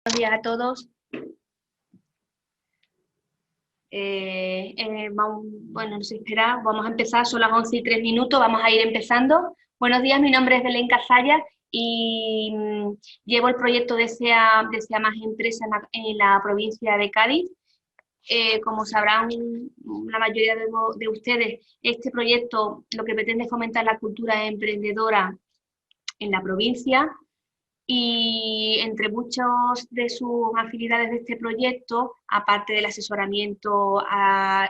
Buenos días a todos. Bueno, no se espera, vamos a empezar, son las 11:03, vamos a ir empezando. Buenos días, mi nombre es Belén Cazalla y llevo el proyecto Desea Más Empresa en la provincia de Cádiz. Como sabrán la mayoría de ustedes, este proyecto lo que pretende es fomentar la cultura emprendedora en la provincia. Y entre muchas de sus actividades de este proyecto, aparte del asesoramiento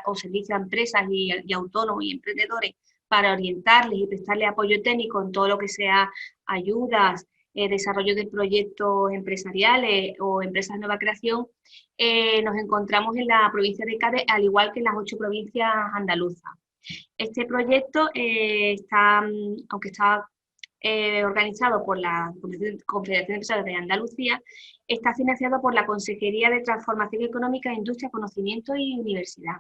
o servicio a empresas y autónomos y emprendedores para orientarles y prestarles apoyo técnico en todo lo que sea ayudas, desarrollo de proyectos empresariales o empresas de nueva creación, nos encontramos en la provincia de Cádiz, al igual que en las 8 provincias andaluzas. Este proyecto aunque está organizado por la Confederación de Empresarios de Andalucía, está financiado por la Consejería de Transformación Económica, Industria, Conocimiento y Universidad.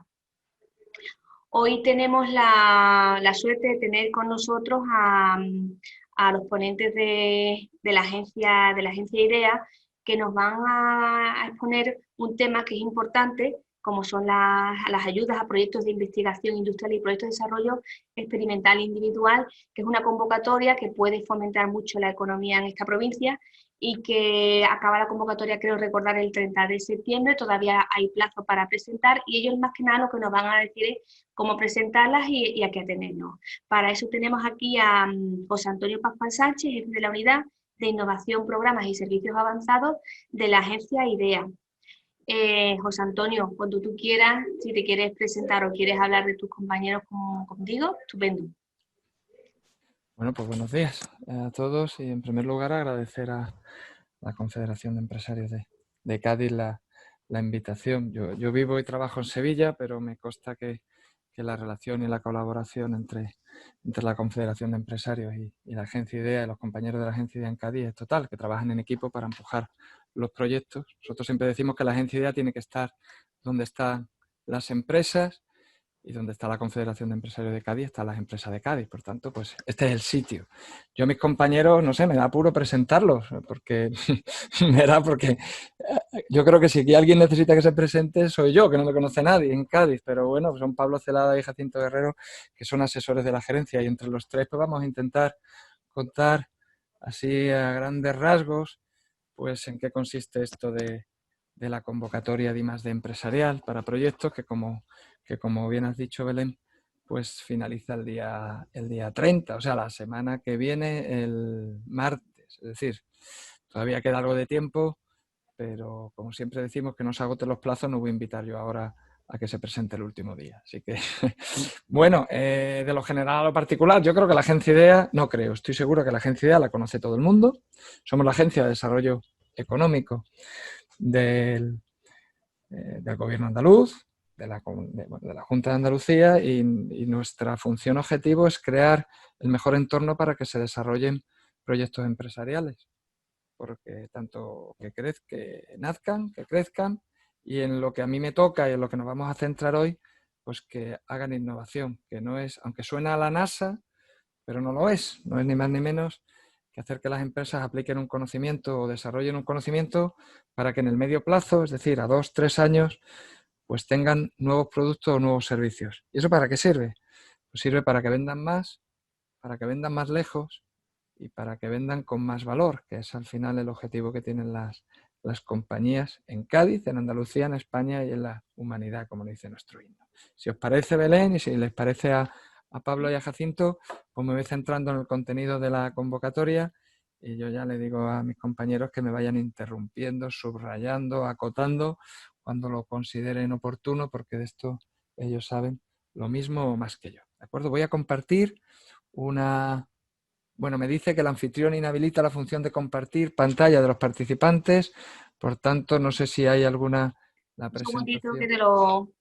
Hoy tenemos la suerte de tener con nosotros a los ponentes de la agencia IDEA, que nos van a exponer un tema que es importante, como son las ayudas a proyectos de investigación industrial y proyectos de desarrollo experimental individual, que es una convocatoria que puede fomentar mucho la economía en esta provincia y que acaba la convocatoria, creo recordar, el 30 de septiembre, todavía hay plazo para presentar y ellos más que nada lo que nos van a decir es cómo presentarlas y a qué atenernos. Para eso tenemos aquí a José Antonio Pascual Sánchez, jefe de la Unidad de Innovación, Programas y Servicios Avanzados de la agencia IDEA. José Antonio, cuando tú quieras, si te quieres presentar o quieres hablar de tus compañeros contigo, estupendo. Bueno, pues buenos días a todos y en primer lugar agradecer a la Confederación de Empresarios de Cádiz la invitación. Yo vivo y trabajo en Sevilla, pero me consta que la relación y la colaboración entre la Confederación de Empresarios y la Agencia IDEA y los compañeros de la Agencia IDEA en Cádiz es total, que trabajan en equipo para empujar los proyectos. Nosotros siempre decimos que la Agencia IDEA tiene que estar donde están las empresas y donde está la Confederación de Empresarios de Cádiz están las empresas de Cádiz. Por tanto, pues este es el sitio. Yo a mis compañeros, no sé, me da apuro presentarlos, porque yo creo que si aquí alguien necesita que se presente soy yo, que no me conoce nadie en Cádiz, pero bueno, son Pablo Celada y Jacinto Guerrero, que son asesores de la gerencia, y entre los tres pues vamos a intentar contar así a grandes rasgos pues en qué consiste esto de la convocatoria de I+D empresarial para proyectos que como bien has dicho, Belén, pues finaliza el día 30, o sea, la semana que viene, el martes. Es decir, todavía queda algo de tiempo, pero como siempre decimos que no se agoten los plazos, no voy a invitar yo ahora a que se presente el último día. Así que, bueno, de lo general a lo particular, yo creo que la Agencia IDEA, no creo, estoy seguro que la Agencia IDEA la conoce todo el mundo. Somos la Agencia de Desarrollo Económico del Gobierno andaluz, de la Junta de Andalucía, y nuestra función objetivo es crear el mejor entorno para que se desarrollen proyectos empresariales, porque tanto que nazcan, que crezcan, y en lo que a mí me toca y en lo que nos vamos a centrar hoy, pues que hagan innovación, que no es, aunque suena a la NASA, pero no lo es, no es ni más ni menos que hacer que las empresas apliquen un conocimiento o desarrollen un conocimiento para que en el medio plazo, es decir, a 2 o 3 años, pues tengan nuevos productos o nuevos servicios. ¿Y eso para qué sirve? Pues sirve para que vendan más lejos y para que vendan con más valor, que es al final el objetivo que tienen las compañías en Cádiz, en Andalucía, en España y en la humanidad, como dice nuestro himno. Si os parece, Belén, y si les parece a Pablo y a Jacinto, pues me voy centrando en el contenido de la convocatoria y yo ya le digo a mis compañeros que me vayan interrumpiendo, subrayando, acotando cuando lo consideren oportuno, porque de esto ellos saben lo mismo o más que yo. ¿De acuerdo? Voy a compartir una... Bueno, me dice que el anfitrión inhabilita la función de compartir pantalla de los participantes, por tanto, no sé si hay alguna... La Un segundito que presentación.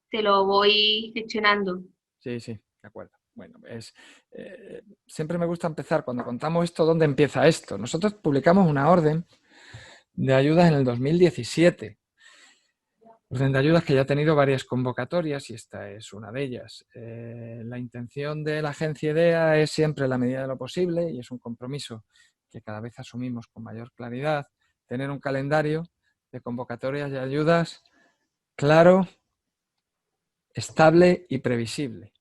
te lo voy gestionando. Sí, de acuerdo. Bueno, siempre me gusta empezar, cuando contamos esto, ¿dónde empieza esto? Nosotros publicamos una orden de ayudas en el 2017. Orden de ayudas que ya ha tenido varias convocatorias y esta es una de ellas. La intención de la agencia IDEA es siempre, en la medida de lo posible, y es un compromiso que cada vez asumimos con mayor claridad, tener un calendario de convocatorias y ayudas claro, estable y previsible,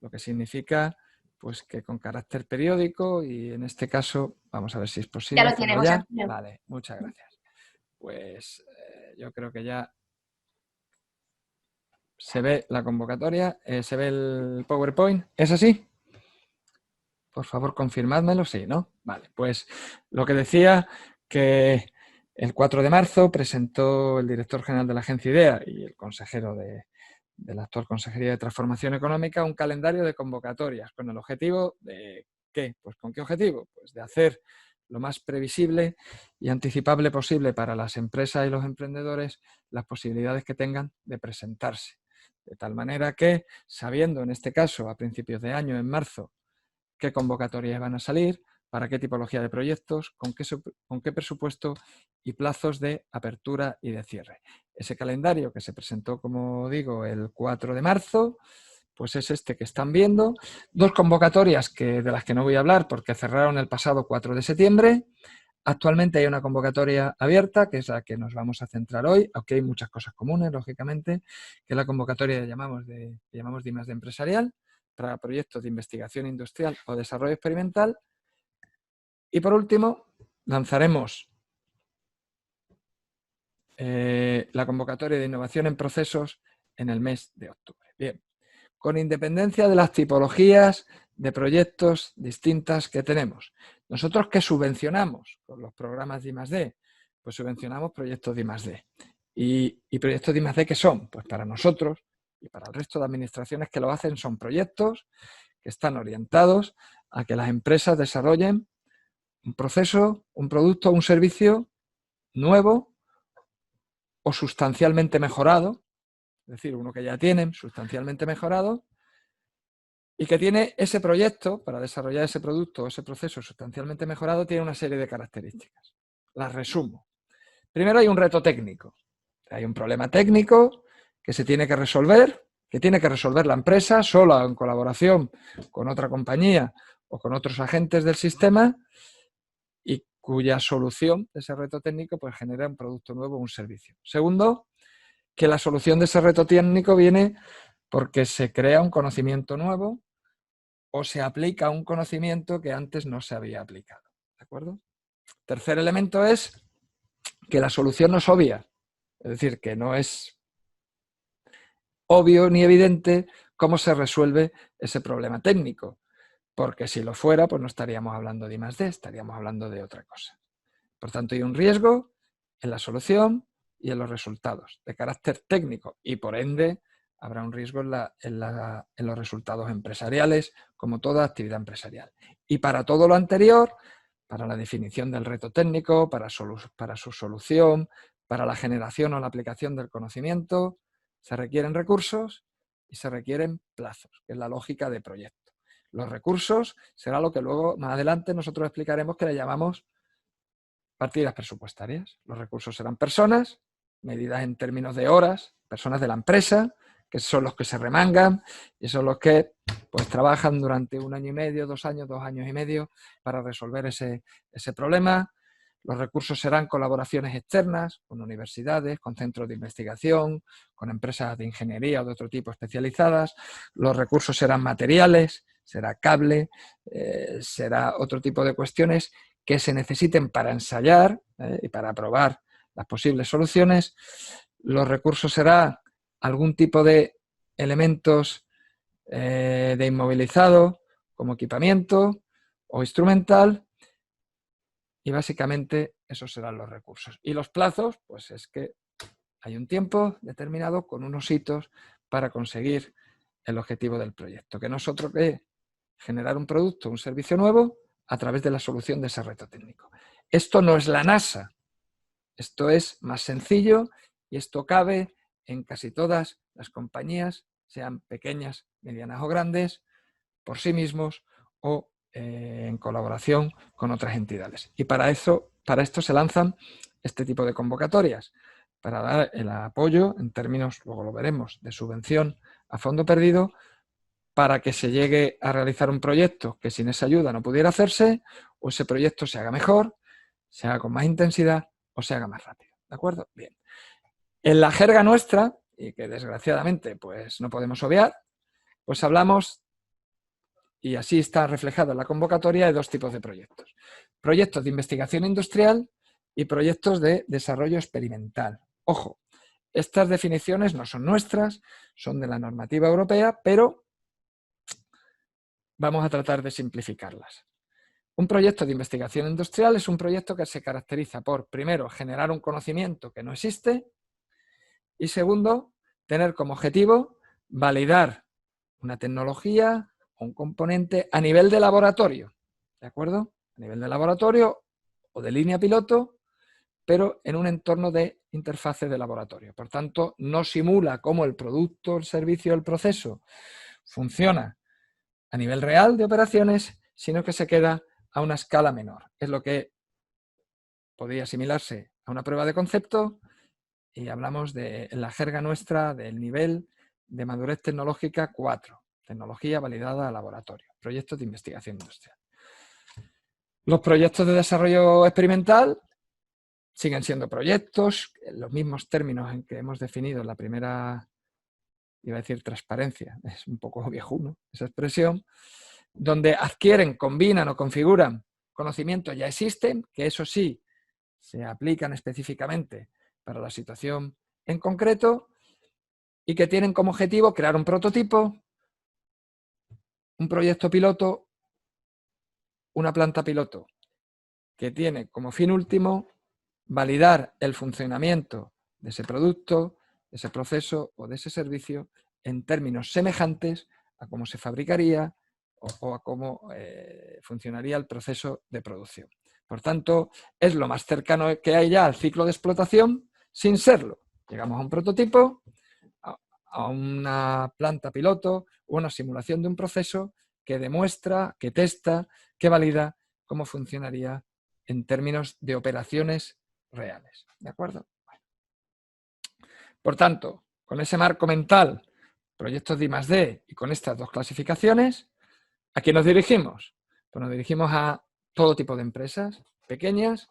lo que significa pues que con carácter periódico, y en este caso vamos a ver si es Ya posible lo tienes, hacerlo José ya. Antonio. Vale, muchas gracias. Pues yo creo que ya se ve la convocatoria, se ve el PowerPoint. ¿Es así? Por favor, confirmádmelo. Sí, ¿no? Vale, pues lo que decía, que el 4 de marzo presentó el director general de la agencia IDEA y el consejero de la actual Consejería de Transformación Económica un calendario de convocatorias con el objetivo de ¿qué? Pues ¿con qué objetivo? Pues de hacer lo más previsible y anticipable posible para las empresas y los emprendedores las posibilidades que tengan de presentarse. De tal manera que, sabiendo en este caso a principios de año, en marzo, qué convocatorias van a salir, para qué tipología de proyectos, con qué presupuesto y plazos de apertura y de cierre. Ese calendario que se presentó, como digo, el 4 de marzo, pues es este que están viendo. Dos convocatorias de las que no voy a hablar porque cerraron el pasado 4 de septiembre. Actualmente hay una convocatoria abierta, que es la que nos vamos a centrar hoy, aunque hay muchas cosas comunes, lógicamente, que es la convocatoria que llamamos de I+D empresarial, para proyectos de investigación industrial o desarrollo experimental. Y por último, lanzaremos la convocatoria de innovación en procesos en el mes de octubre. Bien, con independencia de las tipologías de proyectos distintas que tenemos. ¿Nosotros qué subvencionamos con los programas de I+D? Pues subvencionamos proyectos de I+D. ¿Y proyectos de I+D qué son? Pues para nosotros y para el resto de administraciones que lo hacen son proyectos que están orientados a que las empresas desarrollen un proceso, un producto o un servicio nuevo o sustancialmente mejorado, es decir, uno que ya tienen sustancialmente mejorado, y que tiene ese proyecto, para desarrollar ese producto o ese proceso sustancialmente mejorado, tiene una serie de características. Las resumo. Primero hay un reto técnico. Hay un problema técnico que se tiene que resolver, que tiene que resolver la empresa sola o en colaboración con otra compañía o con otros agentes del sistema, y cuya solución de ese reto técnico pues genera un producto nuevo o un servicio. Segundo, que la solución de ese reto técnico viene porque se crea un conocimiento nuevo o se aplica un conocimiento que antes no se había aplicado. ¿De acuerdo? Tercer elemento es que la solución no es obvia, es decir, que no es obvio ni evidente cómo se resuelve ese problema técnico, porque si lo fuera, pues no estaríamos hablando de I+D, estaríamos hablando de otra cosa. Por tanto, hay un riesgo en la solución y en los resultados de carácter técnico, y por ende habrá un riesgo en los resultados empresariales, como toda actividad empresarial. Y para todo lo anterior, para la definición del reto técnico, para su solución, para la generación o la aplicación del conocimiento, se requieren recursos y se requieren plazos, que es la lógica de proyecto. Los recursos será lo que luego, más adelante, nosotros explicaremos que le llamamos partidas presupuestarias. Los recursos serán personas, medidas en términos de horas, personas de la empresa, que son los que se remangan y son los que pues trabajan durante 1 año y medio, 2 años, 2 años y medio para resolver ese problema. Los recursos serán colaboraciones externas con universidades, con centros de investigación, con empresas de ingeniería o de otro tipo especializadas. Los recursos serán materiales, será cable, será otro tipo de cuestiones que se necesiten para ensayar y para probar las posibles soluciones. Los recursos serán algún tipo de elementos de inmovilizado, como equipamiento o instrumental, y básicamente esos serán los recursos. Y los plazos, pues es que hay un tiempo determinado con unos hitos para conseguir el objetivo del proyecto, que no es otro que generar un producto, un servicio nuevo a través de la solución de ese reto técnico. Esto no es la NASA, esto es más sencillo y esto cabe en casi todas las compañías, sean pequeñas, medianas o grandes, por sí mismos o en colaboración con otras entidades. Y para esto se lanzan este tipo de convocatorias, para dar el apoyo en términos, luego lo veremos, de subvención a fondo perdido, para que se llegue a realizar un proyecto que sin esa ayuda no pudiera hacerse, o ese proyecto se haga mejor, se haga con más intensidad o se haga más rápido. ¿De acuerdo? Bien. En la jerga nuestra, y que desgraciadamente pues, no podemos obviar, pues hablamos, y así está reflejado en la convocatoria, de dos tipos de proyectos. Proyectos de investigación industrial y proyectos de desarrollo experimental. Ojo, estas definiciones no son nuestras, son de la normativa europea, pero vamos a tratar de simplificarlas. Un proyecto de investigación industrial es un proyecto que se caracteriza por, primero, generar un conocimiento que no existe y, segundo, tener como objetivo validar una tecnología o un componente a nivel de laboratorio, ¿de acuerdo? A nivel de laboratorio o de línea piloto, pero en un entorno de interfase de laboratorio. Por tanto, no simula cómo el producto, el servicio, el proceso funciona a nivel real de operaciones, sino que se queda a una escala menor. Es lo que podría asimilarse a una prueba de concepto y hablamos de, en la jerga nuestra, del nivel de madurez tecnológica 4, tecnología validada a laboratorio, proyectos de investigación industrial. Los proyectos de desarrollo experimental siguen siendo proyectos, en los mismos términos en que hemos definido en la primera, iba a decir transparencia, es un poco viejuno esa expresión, donde adquieren, combinan o configuran conocimientos ya existen, que eso sí, se aplican específicamente para la situación en concreto y que tienen como objetivo crear un prototipo, un proyecto piloto, una planta piloto, que tiene como fin último validar el funcionamiento de ese producto, de ese proceso o de ese servicio en términos semejantes a cómo se fabricaría o a cómo funcionaría el proceso de producción. Por tanto, es lo más cercano que hay ya al ciclo de explotación sin serlo. Llegamos a un prototipo, a una planta piloto o una simulación de un proceso que demuestra, que testa, que valida cómo funcionaría en términos de operaciones reales. ¿De acuerdo? Bueno. Por tanto, con ese marco mental, proyectos de I+D y con estas dos clasificaciones, ¿a quién nos dirigimos? Pues nos dirigimos a todo tipo de empresas, pequeñas,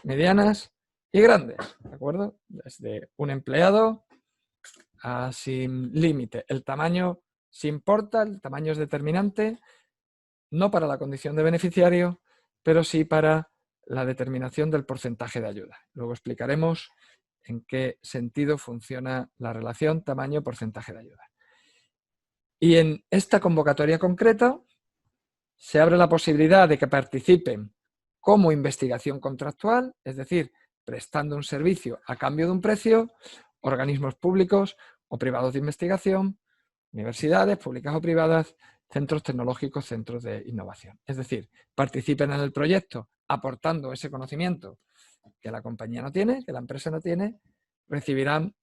medianas y grandes, ¿de acuerdo? Desde un empleado a sin límite. El tamaño se importa, el tamaño es determinante, no para la condición de beneficiario, pero sí para la determinación del porcentaje de ayuda. Luego explicaremos en qué sentido funciona la relación tamaño-porcentaje de ayuda. Y en esta convocatoria concreta se abre la posibilidad de que participen como investigación contractual, es decir, prestando un servicio a cambio de un precio, organismos públicos o privados de investigación, universidades públicas o privadas, centros tecnológicos, centros de innovación. Es decir, participen en el proyecto aportando ese conocimiento que la compañía no tiene, que la empresa no tiene, recibirán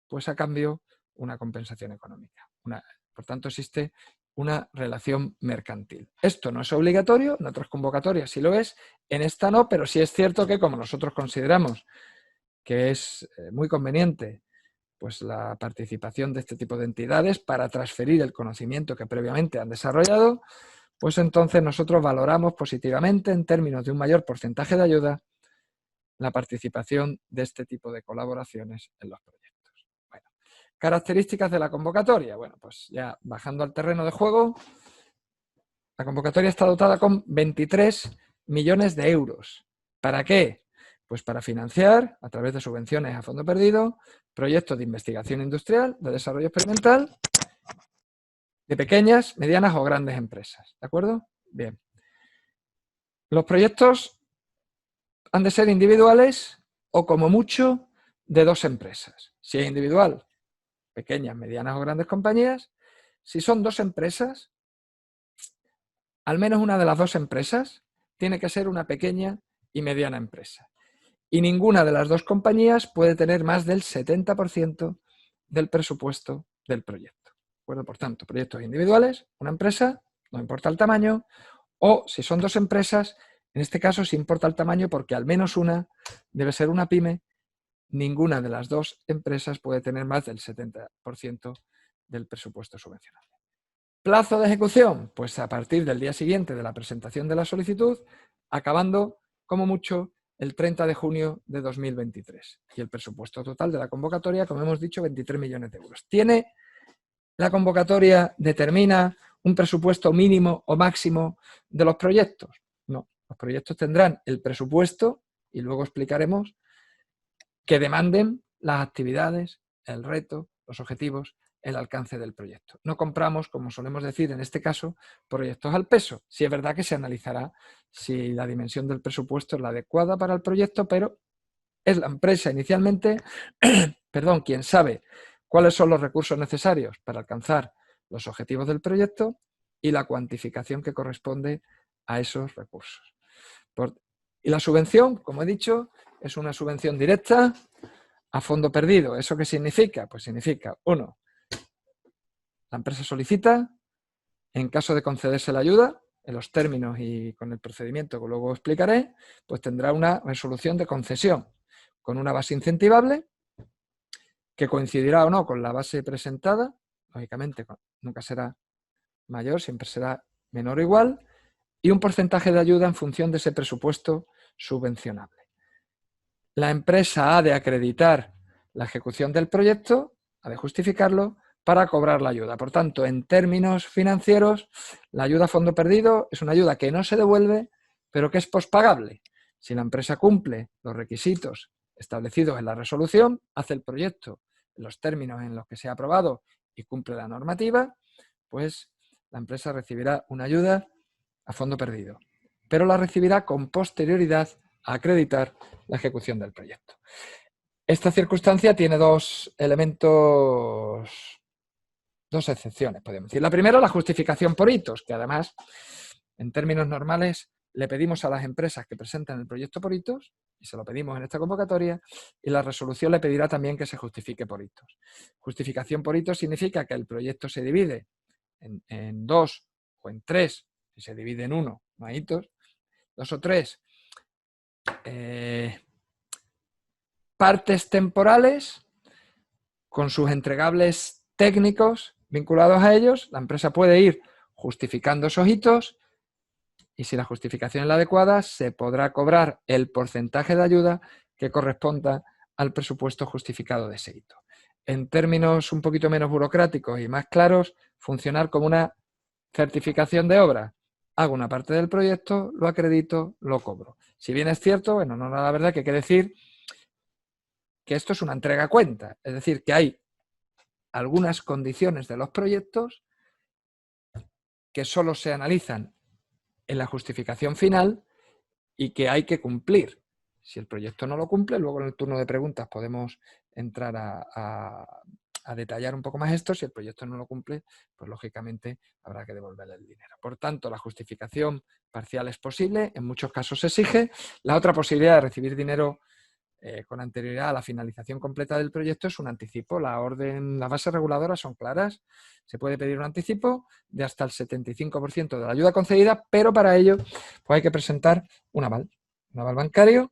pues a cambio una compensación económica. Por tanto, existe una relación mercantil. Esto no es obligatorio, en otras convocatorias sí lo es, en esta no, pero sí es cierto que como nosotros consideramos que es muy conveniente pues la participación de este tipo de entidades para transferir el conocimiento que previamente han desarrollado, pues entonces nosotros valoramos positivamente en términos de un mayor porcentaje de ayuda la participación de este tipo de colaboraciones en los proyectos. Bueno, características de la convocatoria. Bueno, pues ya bajando al terreno de juego, la convocatoria está dotada con 23 millones de euros. ¿Para qué? Pues para financiar, a través de subvenciones a fondo perdido, proyectos de investigación industrial, de desarrollo experimental, de pequeñas, medianas o grandes empresas. ¿De acuerdo? Bien. Los proyectos han de ser individuales o como mucho de 2 empresas. Si es individual, pequeñas, medianas o grandes compañías. Si son 2 empresas, al menos una de las 2 empresas tiene que ser una pequeña y mediana empresa. Y ninguna de las 2 compañías puede tener más del 70% del presupuesto del proyecto. ¿De acuerdo? Por tanto, proyectos individuales, una empresa, no importa el tamaño, o si son 2 empresas, en este caso sí importa el tamaño porque al menos una debe ser una pyme, ninguna de las 2 empresas puede tener más del 70% del presupuesto subvencionable. ¿Plazo de ejecución? Pues a partir del día siguiente de la presentación de la solicitud, acabando como mucho el 30 de junio de 2023. Y el presupuesto total de la convocatoria, como hemos dicho, 23 millones de euros. ¿Tiene la convocatoria, determina un presupuesto mínimo o máximo de los proyectos? No, los proyectos tendrán el presupuesto y luego explicaremos que demanden las actividades, el reto, los objetivos, el alcance del proyecto. No compramos, como solemos decir en este caso, proyectos al peso. Sí es verdad que se analizará si la dimensión del presupuesto es la adecuada para el proyecto, pero es la empresa inicialmente, perdón, quien sabe cuáles son los recursos necesarios para alcanzar los objetivos del proyecto y la cuantificación que corresponde a esos recursos. Y la subvención, como he dicho, es una subvención directa a fondo perdido. ¿Eso qué significa? Pues significa, uno, la empresa solicita, en caso de concederse la ayuda, en los términos y con el procedimiento que luego explicaré, pues tendrá una resolución de concesión con una base incentivable que coincidirá o no con la base presentada, lógicamente nunca será mayor, siempre será menor o igual, y un porcentaje de ayuda en función de ese presupuesto subvencionable. La empresa ha de acreditar la ejecución del proyecto, ha de justificarlo para cobrar la ayuda. Por tanto, en términos financieros, la ayuda a fondo perdido es una ayuda que no se devuelve, pero que es pospagable. Si la empresa cumple los requisitos establecidos en la resolución, hace el proyecto en los términos en los que se ha aprobado y cumple la normativa, pues la empresa recibirá una ayuda a fondo perdido, pero la recibirá con posterioridad a acreditar la ejecución del proyecto. Esta circunstancia tiene dos elementos, dos excepciones, podemos decir. La primera, la justificación por hitos, que además, en términos normales, le pedimos a las empresas que presenten el proyecto por hitos, y se lo pedimos en esta convocatoria, y la resolución le pedirá también que se justifique por hitos. Justificación por hitos significa que el proyecto se divide en dos o en tres, si se divide en uno, no hay hitos, dos o tres partes temporales con sus entregables técnicos vinculados a ellos. La empresa puede ir justificando esos hitos y si la justificación es la adecuada, se podrá cobrar el porcentaje de ayuda que corresponda al presupuesto justificado de ese hito. En términos un poquito menos burocráticos y más claros, funcionar como una certificación de obra. Hago una parte del proyecto, lo acredito, lo cobro. Si bien es cierto, bueno, no la verdad que hay que decir que esto es una entrega a cuenta, es decir, que hay algunas condiciones de los proyectos que solo se analizan en la justificación final y que hay que cumplir. Si el proyecto no lo cumple, luego en el turno de preguntas podemos entrar a detallar un poco más esto. Si el proyecto no lo cumple, pues lógicamente habrá que devolverle el dinero. Por tanto, la justificación parcial es posible, en muchos casos se exige. La otra posibilidad de recibir dinero con anterioridad a la finalización completa del proyecto es un anticipo. Las bases reguladoras son claras. Se puede pedir un anticipo de hasta el 75% de la ayuda concedida, pero para ello pues hay que presentar un aval bancario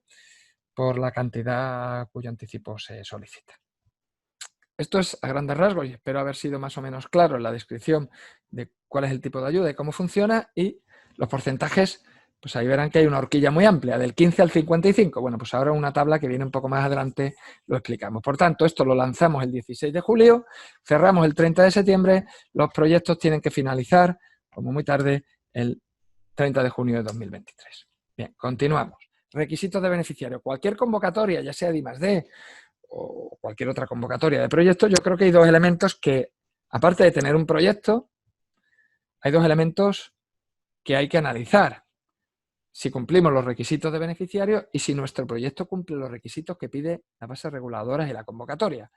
por la cantidad cuyo anticipo se solicita. Esto es a grandes rasgos y espero haber sido más o menos claro en la descripción de cuál es el tipo de ayuda y cómo funciona, y los porcentajes. Pues ahí verán que hay una horquilla muy amplia, del 15 al 55. Bueno, pues ahora una tabla que viene un poco más adelante lo explicamos. Por tanto, esto lo lanzamos el 16 de julio, cerramos el 30 de septiembre, los proyectos tienen que finalizar, como muy tarde, el 30 de junio de 2023. Bien, continuamos. Requisitos de beneficiario. Cualquier convocatoria, ya sea de I+D o cualquier otra convocatoria de proyectos, yo creo que hay dos elementos que, aparte de tener un proyecto, hay dos elementos que hay que analizar. Si cumplimos los requisitos de beneficiario y si nuestro proyecto cumple los requisitos que pide las bases reguladoras y la convocatoria.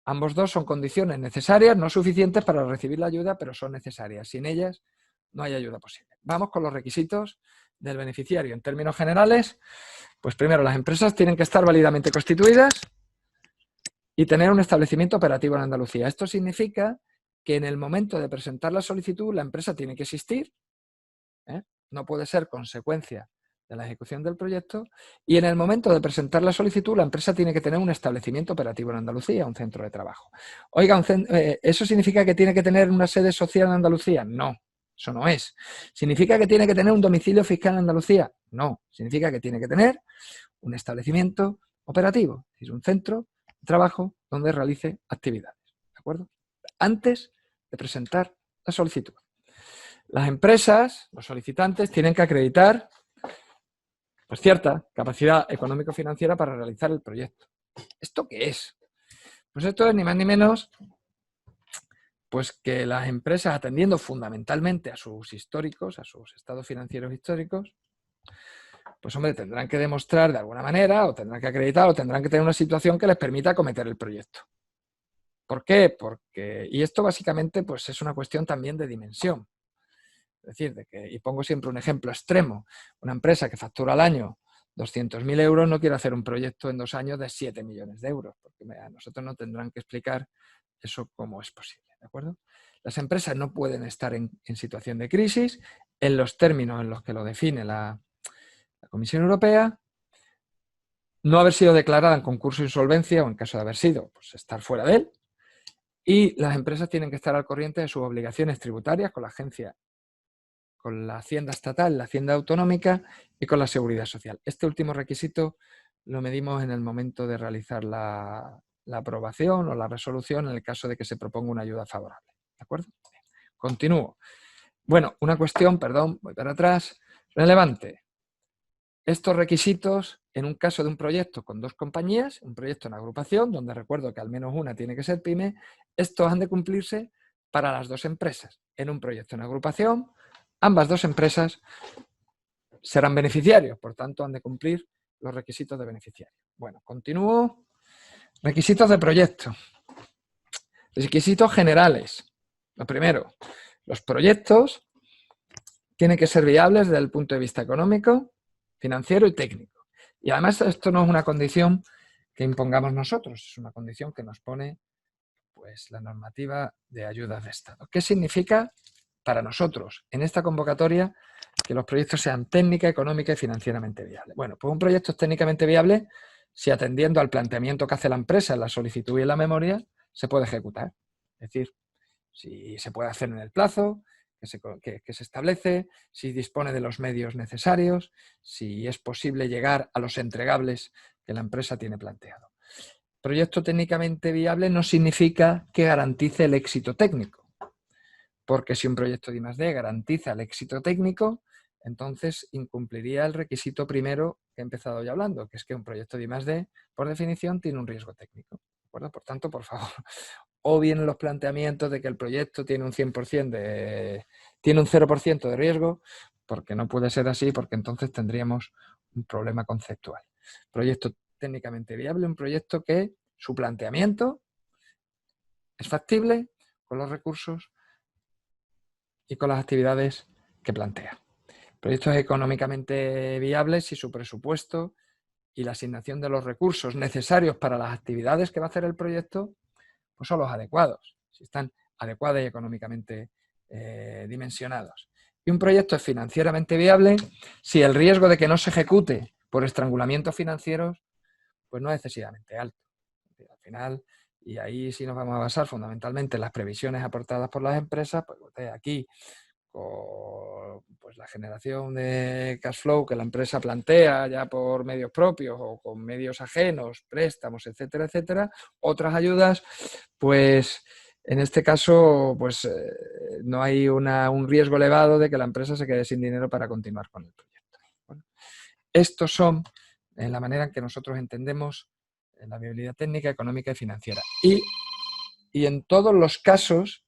Ambos dos son condiciones necesarias, no suficientes para recibir la ayuda, pero son necesarias. Sin ellas no hay ayuda posible. Vamos con los requisitos del beneficiario. En términos generales, pues primero, las empresas tienen que estar válidamente constituidas y tener un establecimiento operativo en Andalucía. Esto significa que en el momento de presentar la solicitud la empresa tiene que existir, no puede ser consecuencia de la ejecución del proyecto, y en el momento de presentar la solicitud la empresa tiene que tener un establecimiento operativo en Andalucía, un centro de trabajo. Oiga, ¿eso significa que tiene que tener una sede social en Andalucía? No, eso no es. ¿Significa que tiene que tener un domicilio fiscal en Andalucía? No, significa que tiene que tener un establecimiento operativo, es decir, un centro de trabajo donde realice actividades, ¿de acuerdo? Antes de presentar la solicitud. Las empresas, los solicitantes, tienen que acreditar pues, cierta capacidad económico-financiera para realizar el proyecto. ¿Esto qué es? Pues esto es ni más ni menos pues que las empresas, atendiendo fundamentalmente a sus históricos, a sus estados financieros históricos, pues hombre, tendrán que demostrar de alguna manera, o tendrán que acreditar, o tendrán que tener una situación que les permita acometer el proyecto. ¿Por qué? Porque, y esto básicamente pues es una cuestión también de dimensión. Es decir, y pongo siempre un ejemplo extremo, una empresa que factura al año 200.000 euros no quiere hacer un proyecto en 2 años de 7 millones de euros, porque a nosotros nos tendrán que explicar eso cómo es posible, ¿de acuerdo? Las empresas no pueden estar en situación de crisis en los términos en los que lo define la Comisión Europea, no haber sido declarada en concurso de insolvencia o en caso de haber sido, pues estar fuera de él, y las empresas tienen que estar al corriente de sus obligaciones tributarias con la agencia, con la Hacienda estatal, la Hacienda autonómica y con la Seguridad Social. Este último requisito lo medimos en el momento de realizar la aprobación o la resolución en el caso de que se proponga una ayuda favorable. ¿De acuerdo? Continúo. Bueno, una cuestión, perdón, voy para atrás, relevante. Estos requisitos, en un caso de un proyecto con 2 compañías, un proyecto en agrupación, donde recuerdo que al menos una tiene que ser pyme, estos han de cumplirse para las 2 empresas. En un proyecto en agrupación, ambas 2 empresas serán beneficiarios, por tanto han de cumplir los requisitos de beneficiario. Bueno, continúo. Requisitos de proyecto. Requisitos generales. Lo primero, los proyectos tienen que ser viables desde el punto de vista económico, financiero y técnico. Y además esto no es una condición que impongamos nosotros, es una condición que nos pone pues, la normativa de ayudas de Estado. ¿Qué significa para nosotros en esta convocatoria que los proyectos sean técnica, económica y financieramente viables? Bueno, pues un proyecto es técnicamente viable si, atendiendo al planteamiento que hace la empresa en la solicitud y en la memoria, se puede ejecutar. Es decir, si se puede hacer en el plazo que se establece, si dispone de los medios necesarios, si es posible llegar a los entregables que la empresa tiene planteado. Proyecto técnicamente viable no significa que garantice el éxito técnico, porque si un proyecto de I+D garantiza el éxito técnico, entonces incumpliría el requisito primero que he empezado ya hablando, que es que un proyecto de I+D, por definición, tiene un riesgo técnico. ¿De acuerdo? Por tanto, por favor, o bien los planteamientos de que el proyecto tiene un 100% tiene un 0% de riesgo, porque no puede ser así, porque entonces tendríamos un problema conceptual. Proyecto técnicamente viable, un proyecto que su planteamiento es factible con los recursos y con las actividades que plantea. Proyectos económicamente viables si su presupuesto y la asignación de los recursos necesarios para las actividades que va a hacer el proyecto pues son los adecuados, si están adecuados y económicamente dimensionados. Y un proyecto es financieramente viable si el riesgo de que no se ejecute por estrangulamientos financieros pues no es excesivamente alto. Al final, y ahí sí nos vamos a basar fundamentalmente en las previsiones aportadas por las empresas, pues aquí con pues, la generación de cash flow que la empresa plantea ya por medios propios o con medios ajenos, préstamos, etcétera, etcétera, otras ayudas, pues en este caso pues no hay un riesgo elevado de que la empresa se quede sin dinero para continuar con el proyecto. Bueno, estos son la manera en que nosotros entendemos la viabilidad técnica, económica y financiera. Y en todos los casos,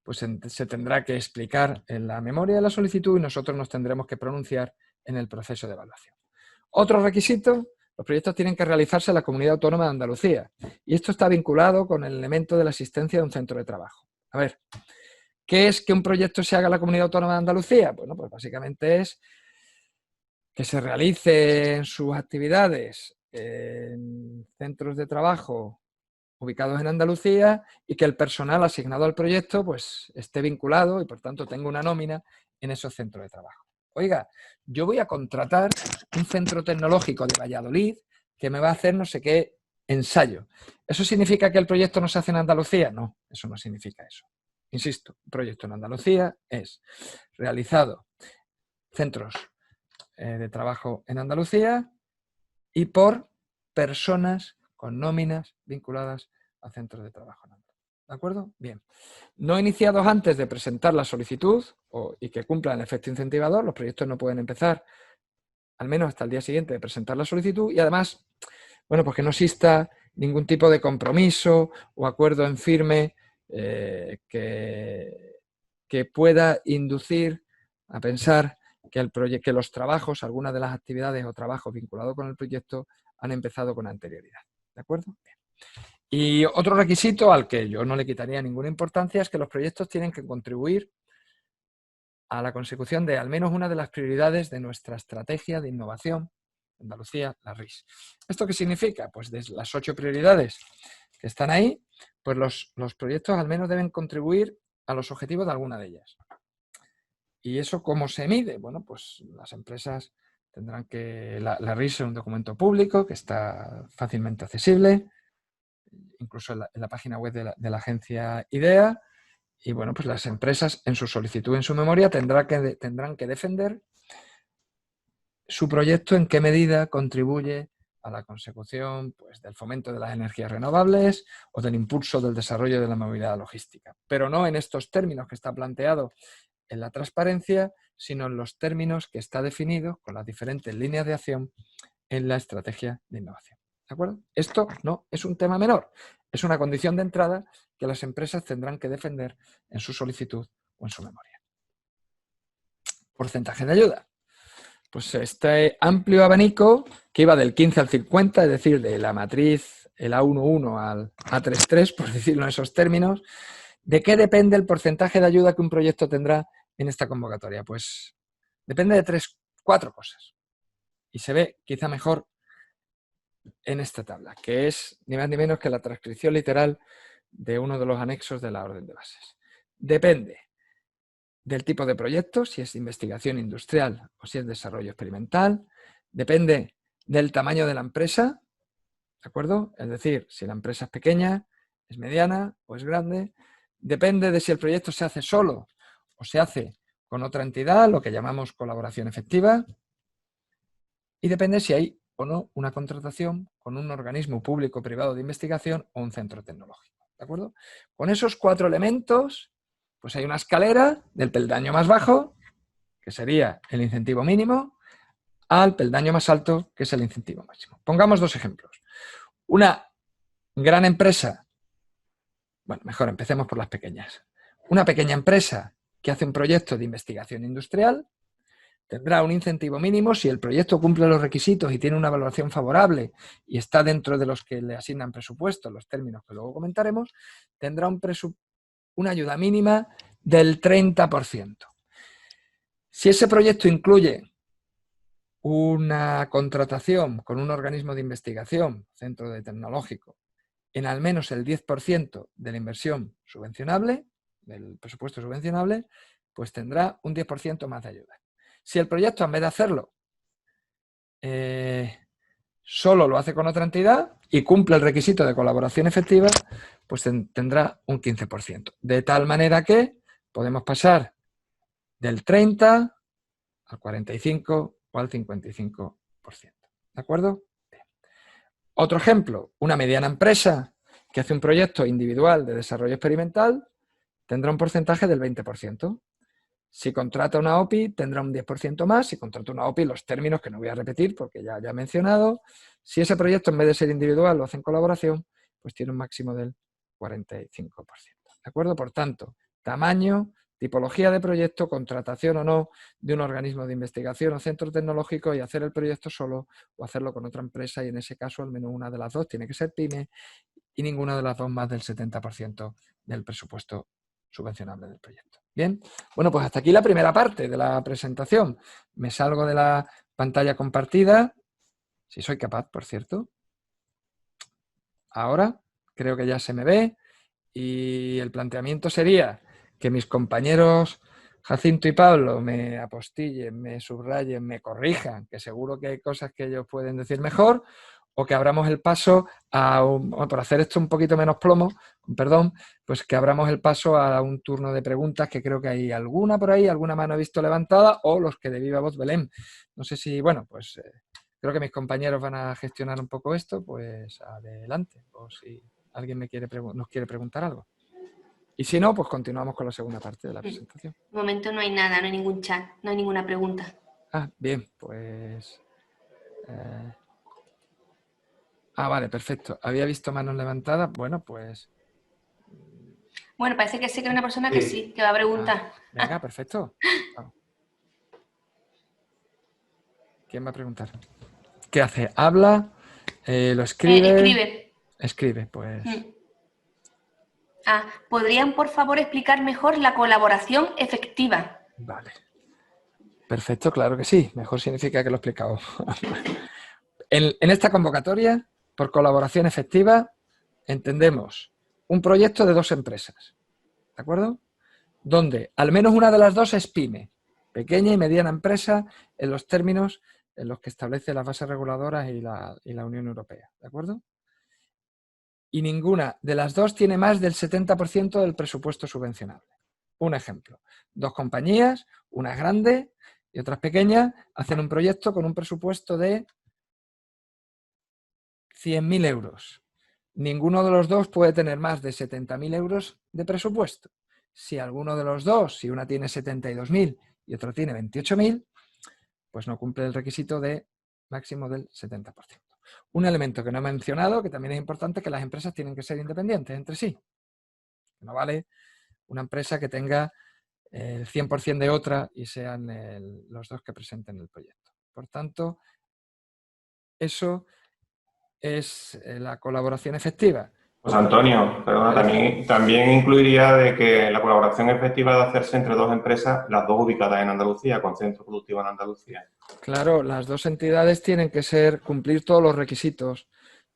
pues se tendrá que explicar en la memoria de la solicitud y nosotros nos tendremos que pronunciar en el proceso de evaluación. Otro requisito, los proyectos tienen que realizarse en la Comunidad Autónoma de Andalucía y esto está vinculado con el elemento de la existencia de un centro de trabajo. A ver, ¿qué es que un proyecto se haga en la Comunidad Autónoma de Andalucía? Bueno, pues básicamente es que se realicen sus actividades en centros de trabajo ubicados en Andalucía y que el personal asignado al proyecto pues esté vinculado y por tanto tenga una nómina en esos centros de trabajo. Oiga, yo voy a contratar un centro tecnológico de Valladolid que me va a hacer no sé qué ensayo. ¿Eso significa que el proyecto no se hace en Andalucía? No, eso no significa eso. Insisto, un proyecto en Andalucía es realizado centros de trabajo en Andalucía y por personas con nóminas vinculadas a centros de trabajo en Andalucía. ¿De acuerdo? Bien. No iniciados antes de presentar la solicitud y que cumplan el efecto incentivador, los proyectos no pueden empezar al menos hasta el día siguiente de presentar la solicitud y además, bueno, pues que no exista ningún tipo de compromiso o acuerdo en firme que pueda inducir a pensar que los trabajos, algunas de las actividades o trabajos vinculados con el proyecto han empezado con anterioridad. ¿De acuerdo? Bien. Y otro requisito al que yo no le quitaría ninguna importancia es que los proyectos tienen que contribuir a la consecución de al menos una de las prioridades de nuestra estrategia de innovación, Andalucía, la RIS. ¿Esto qué significa? Pues de las 8 prioridades que están ahí, pues los proyectos al menos deben contribuir a los objetivos de alguna de ellas. ¿Y eso cómo se mide? Bueno, pues las empresas tendrán que... La RIS es un documento público que está fácilmente accesible, incluso en la página web de la agencia IDEA. Y bueno, pues las empresas en su solicitud, en su memoria, tendrán que defender su proyecto en qué medida contribuye a la consecución pues, del fomento de las energías renovables o del impulso del desarrollo de la movilidad logística. Pero no en estos términos que está planteado en la transparencia, sino en los términos que está definido con las diferentes líneas de acción en la estrategia de innovación. ¿De acuerdo? Esto no es un tema menor, es una condición de entrada que las empresas tendrán que defender en su solicitud o en su memoria. Porcentaje de ayuda. Pues este amplio abanico que iba del 15 al 50, es decir, de la matriz, el A11 al A33, por decirlo en esos términos, ¿de qué depende el porcentaje de ayuda que un proyecto tendrá en esta convocatoria? Pues depende de 4 cosas. Y se ve quizá mejor en esta tabla, que es ni más ni menos que la transcripción literal de uno de los anexos de la orden de bases. Depende del tipo de proyecto, si es investigación industrial o si es desarrollo experimental. Depende del tamaño de la empresa, ¿de acuerdo? Es decir, si la empresa es pequeña, es mediana o es grande. Depende de si el proyecto se hace solo o se hace con otra entidad, lo que llamamos colaboración efectiva. Y depende si hay o no una contratación con un organismo público o privado de investigación o un centro tecnológico. ¿De acuerdo? Con esos 4 elementos, pues hay una escalera del peldaño más bajo, que sería el incentivo mínimo, al peldaño más alto, que es el incentivo máximo. Pongamos 2 ejemplos. Una gran empresa, bueno, mejor empecemos por las pequeñas. Una pequeña empresa que hace un proyecto de investigación industrial tendrá un incentivo mínimo si el proyecto cumple los requisitos y tiene una valoración favorable y está dentro de los que le asignan presupuesto, los términos que luego comentaremos, tendrá una ayuda mínima del 30%. Si ese proyecto incluye una contratación con un organismo de investigación, centro de tecnológico, en al menos el 10% de la inversión subvencionable, del presupuesto subvencionable, pues tendrá un 10% más de ayuda. Si el proyecto, en vez de hacerlo, solo lo hace con otra entidad y cumple el requisito de colaboración efectiva, pues tendrá un 15%. De tal manera que podemos pasar del 30 al 45 o al 55%. ¿De acuerdo? Bien. Otro ejemplo, una mediana empresa que hace un proyecto individual de desarrollo experimental tendrá un porcentaje del 20%. Si contrata una OPI, tendrá un 10% más. Si contrata una OPI, los términos que no voy a repetir porque ya he mencionado. Si ese proyecto, en vez de ser individual, lo hace en colaboración, pues tiene un máximo del 45%. ¿De acuerdo? Por tanto, tamaño, tipología de proyecto, contratación o no de un organismo de investigación o centro tecnológico y hacer el proyecto solo o hacerlo con otra empresa y en ese caso al menos una de las dos tiene que ser PYME y ninguna de las dos más del 70% del presupuesto subvencionable del proyecto. Bien, bueno, pues hasta aquí la primera parte de la presentación. Me salgo de la pantalla compartida, si soy capaz, por cierto. Ahora creo que ya se me ve y el planteamiento sería que mis compañeros Jacinto y Pablo me apostillen, me subrayen, me corrijan, que seguro que hay cosas que ellos pueden decir mejor, o que abramos el paso por hacer esto un poquito menos plomo, perdón, pues que abramos el paso a un turno de preguntas, que creo que hay alguna por ahí, alguna mano he visto levantada, o los que de viva voz, Belén. No sé si, bueno, pues creo que mis compañeros van a gestionar un poco esto, pues adelante, o si alguien nos quiere preguntar algo. Y si no, pues continuamos con la segunda parte de la presentación. De momento no hay nada, no hay ningún chat, no hay ninguna pregunta. Ah, bien, pues... vale, perfecto. Había visto manos levantadas. Bueno, pues... Bueno, parece que sí que hay una persona que sí, que va a preguntar. Venga, perfecto. Vamos. ¿Quién va a preguntar? ¿Qué hace? ¿Habla? ¿Lo escribe? Escribe. Escribe, pues... ¿Podrían, por favor, explicar mejor la colaboración efectiva? Vale. Perfecto, claro que sí. Mejor significa que lo he explicado. En esta convocatoria, por colaboración efectiva, entendemos un proyecto de 2 empresas, ¿de acuerdo? Donde al menos una de las dos es PYME, pequeña y mediana empresa, en los términos en los que establece las bases reguladoras y la Unión Europea, ¿de acuerdo? Y ninguna de las dos tiene más del 70% del presupuesto subvencionable. Un ejemplo, 2 compañías, una grande y otras pequeñas, hacen un proyecto con un presupuesto de 100.000 euros. Ninguno de los dos puede tener más de 70.000 euros de presupuesto. Si alguno de los dos, si una tiene 72.000 y otro tiene 28.000, pues no cumple el requisito de máximo del 70%. Un elemento que no he mencionado, que también es importante, que las empresas tienen que ser independientes entre sí. No vale una empresa que tenga el 100% de otra y sean los dos que presenten el proyecto. Por tanto, eso es la colaboración efectiva. Pues Antonio, perdona, también incluiría de que la colaboración efectiva de hacerse entre 2 empresas, las 2 ubicadas en Andalucía, con centro productivo en Andalucía. Claro, las 2 entidades tienen que cumplir todos los requisitos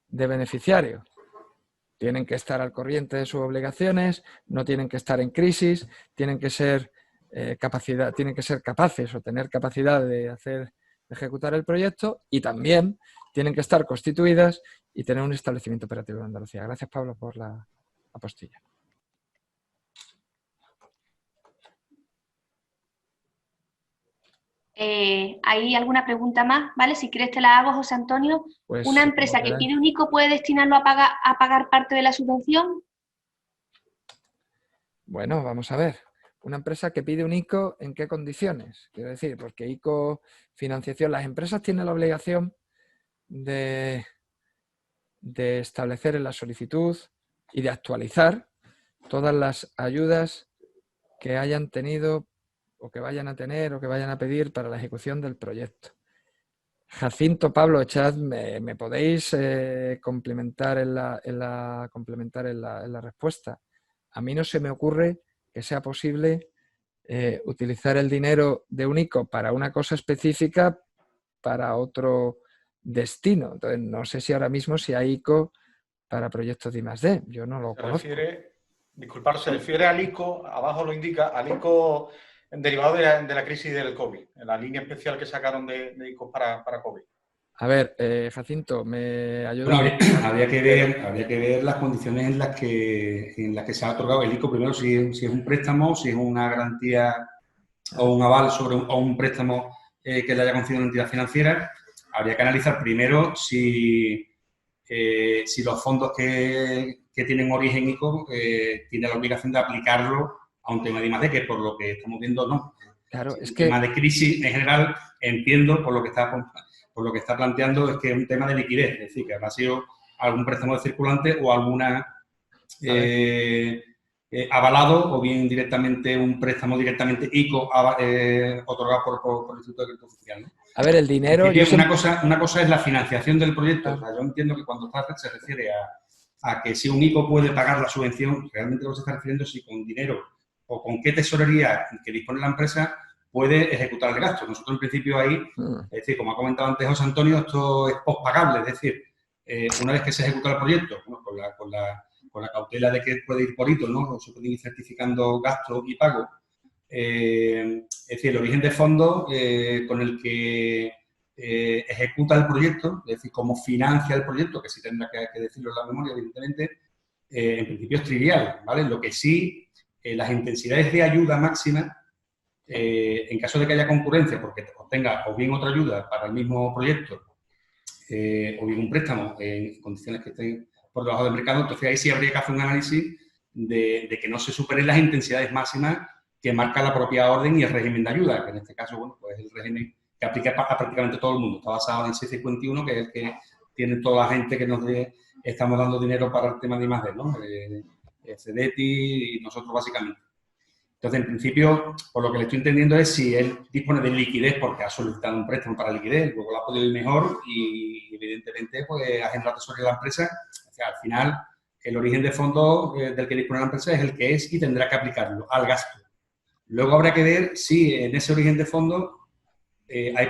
de beneficiario. Tienen que estar al corriente de sus obligaciones, no tienen que estar en crisis, tienen que ser capaces o tener capacidad de ejecutar el proyecto, y también tienen que estar constituidas y tener un establecimiento operativo en Andalucía. Gracias, Pablo, por la apostilla. ¿Hay alguna pregunta más? ¿Vale? Si quieres te la hago, José Antonio. Pues, ¿Una empresa que pide un ICO puede destinarlo a pagar parte de la subvención? Bueno, vamos a ver. Una empresa que pide un ICO, ¿en qué condiciones? Quiero decir, porque ICO, financiación, las empresas tienen la obligación de establecer en la solicitud y de actualizar todas las ayudas que hayan tenido o que vayan a tener o que vayan a pedir para la ejecución del proyecto. Jacinto, Pablo, Echad, ¿me podéis complementar en la respuesta? A mí no se me ocurre que sea posible utilizar el dinero de un ICO para una cosa específica para otro destino. Entonces, no sé si ahora mismo si hay ICO para proyectos de I+D. Yo no lo conozco. Disculpar, se refiere al ICO, abajo lo indica, al ICO derivado de la crisis del COVID, en la línea especial que sacaron de ICO para COVID. A ver, Jacinto, ¿me ayuda? Bueno, habría que ver las condiciones en las que se ha otorgado el ICO. Primero, si es un préstamo, si es una garantía o un aval o un préstamo que le haya concedido una entidad financiera. Habría que analizar primero si los fondos que tienen origen ICO tienen la obligación de aplicarlo a un tema de I+D, que por lo que estamos viendo no. Claro, es el que... tema de crisis en general, entiendo por lo que está planteando, es que es un tema de liquidez, es decir, que habrá sido algún préstamo de circulante o alguna avalado, o bien directamente un préstamo directamente ICO otorgado por el Instituto de Crédito Oficial, ¿no? A ver, el dinero... Una cosa es la financiación del proyecto. O sea, yo entiendo que cuando se refiere a que si un ICO puede pagar la subvención, realmente lo que se está refiriendo es si con dinero o con qué tesorería que dispone la empresa puede ejecutar el gasto. Nosotros, en principio, ahí, es decir, como ha comentado antes José Antonio, esto es pospagable. Es decir, una vez que se ejecuta el proyecto, bueno, con la cautela de que puede ir por hito, ¿no? O se pueden ir certificando gastos y pagos. Es decir, el origen de fondos con el que ejecuta el proyecto, es decir, cómo financia el proyecto, que sí tendrá que decirlo en la memoria, evidentemente, en principio es trivial, ¿vale? Lo que sí, las intensidades de ayuda máxima, en caso de que haya concurrencia, porque obtenga o bien otra ayuda para el mismo proyecto, o bien un préstamo en condiciones que estén por debajo del mercado, entonces ahí sí habría que hacer un análisis de que no se superen las intensidades máximas que marca la propia orden y el régimen de ayuda, que en este caso, bueno, pues el régimen que aplica a prácticamente todo el mundo. Está basado en el 651, que es el que tiene toda la gente que nos estamos dando dinero para el tema de I+D, ¿no? CEDETI y nosotros básicamente. Entonces, en principio, por lo que le estoy entendiendo es si él dispone de liquidez porque ha solicitado un préstamo para liquidez, luego lo ha podido ir mejor y, evidentemente, pues ha generado tesorería de la empresa. O sea, al final, el origen de fondo del que dispone la empresa es el que es y tendrá que aplicarlo al gasto. Luego habrá que ver si en ese origen de fondo hay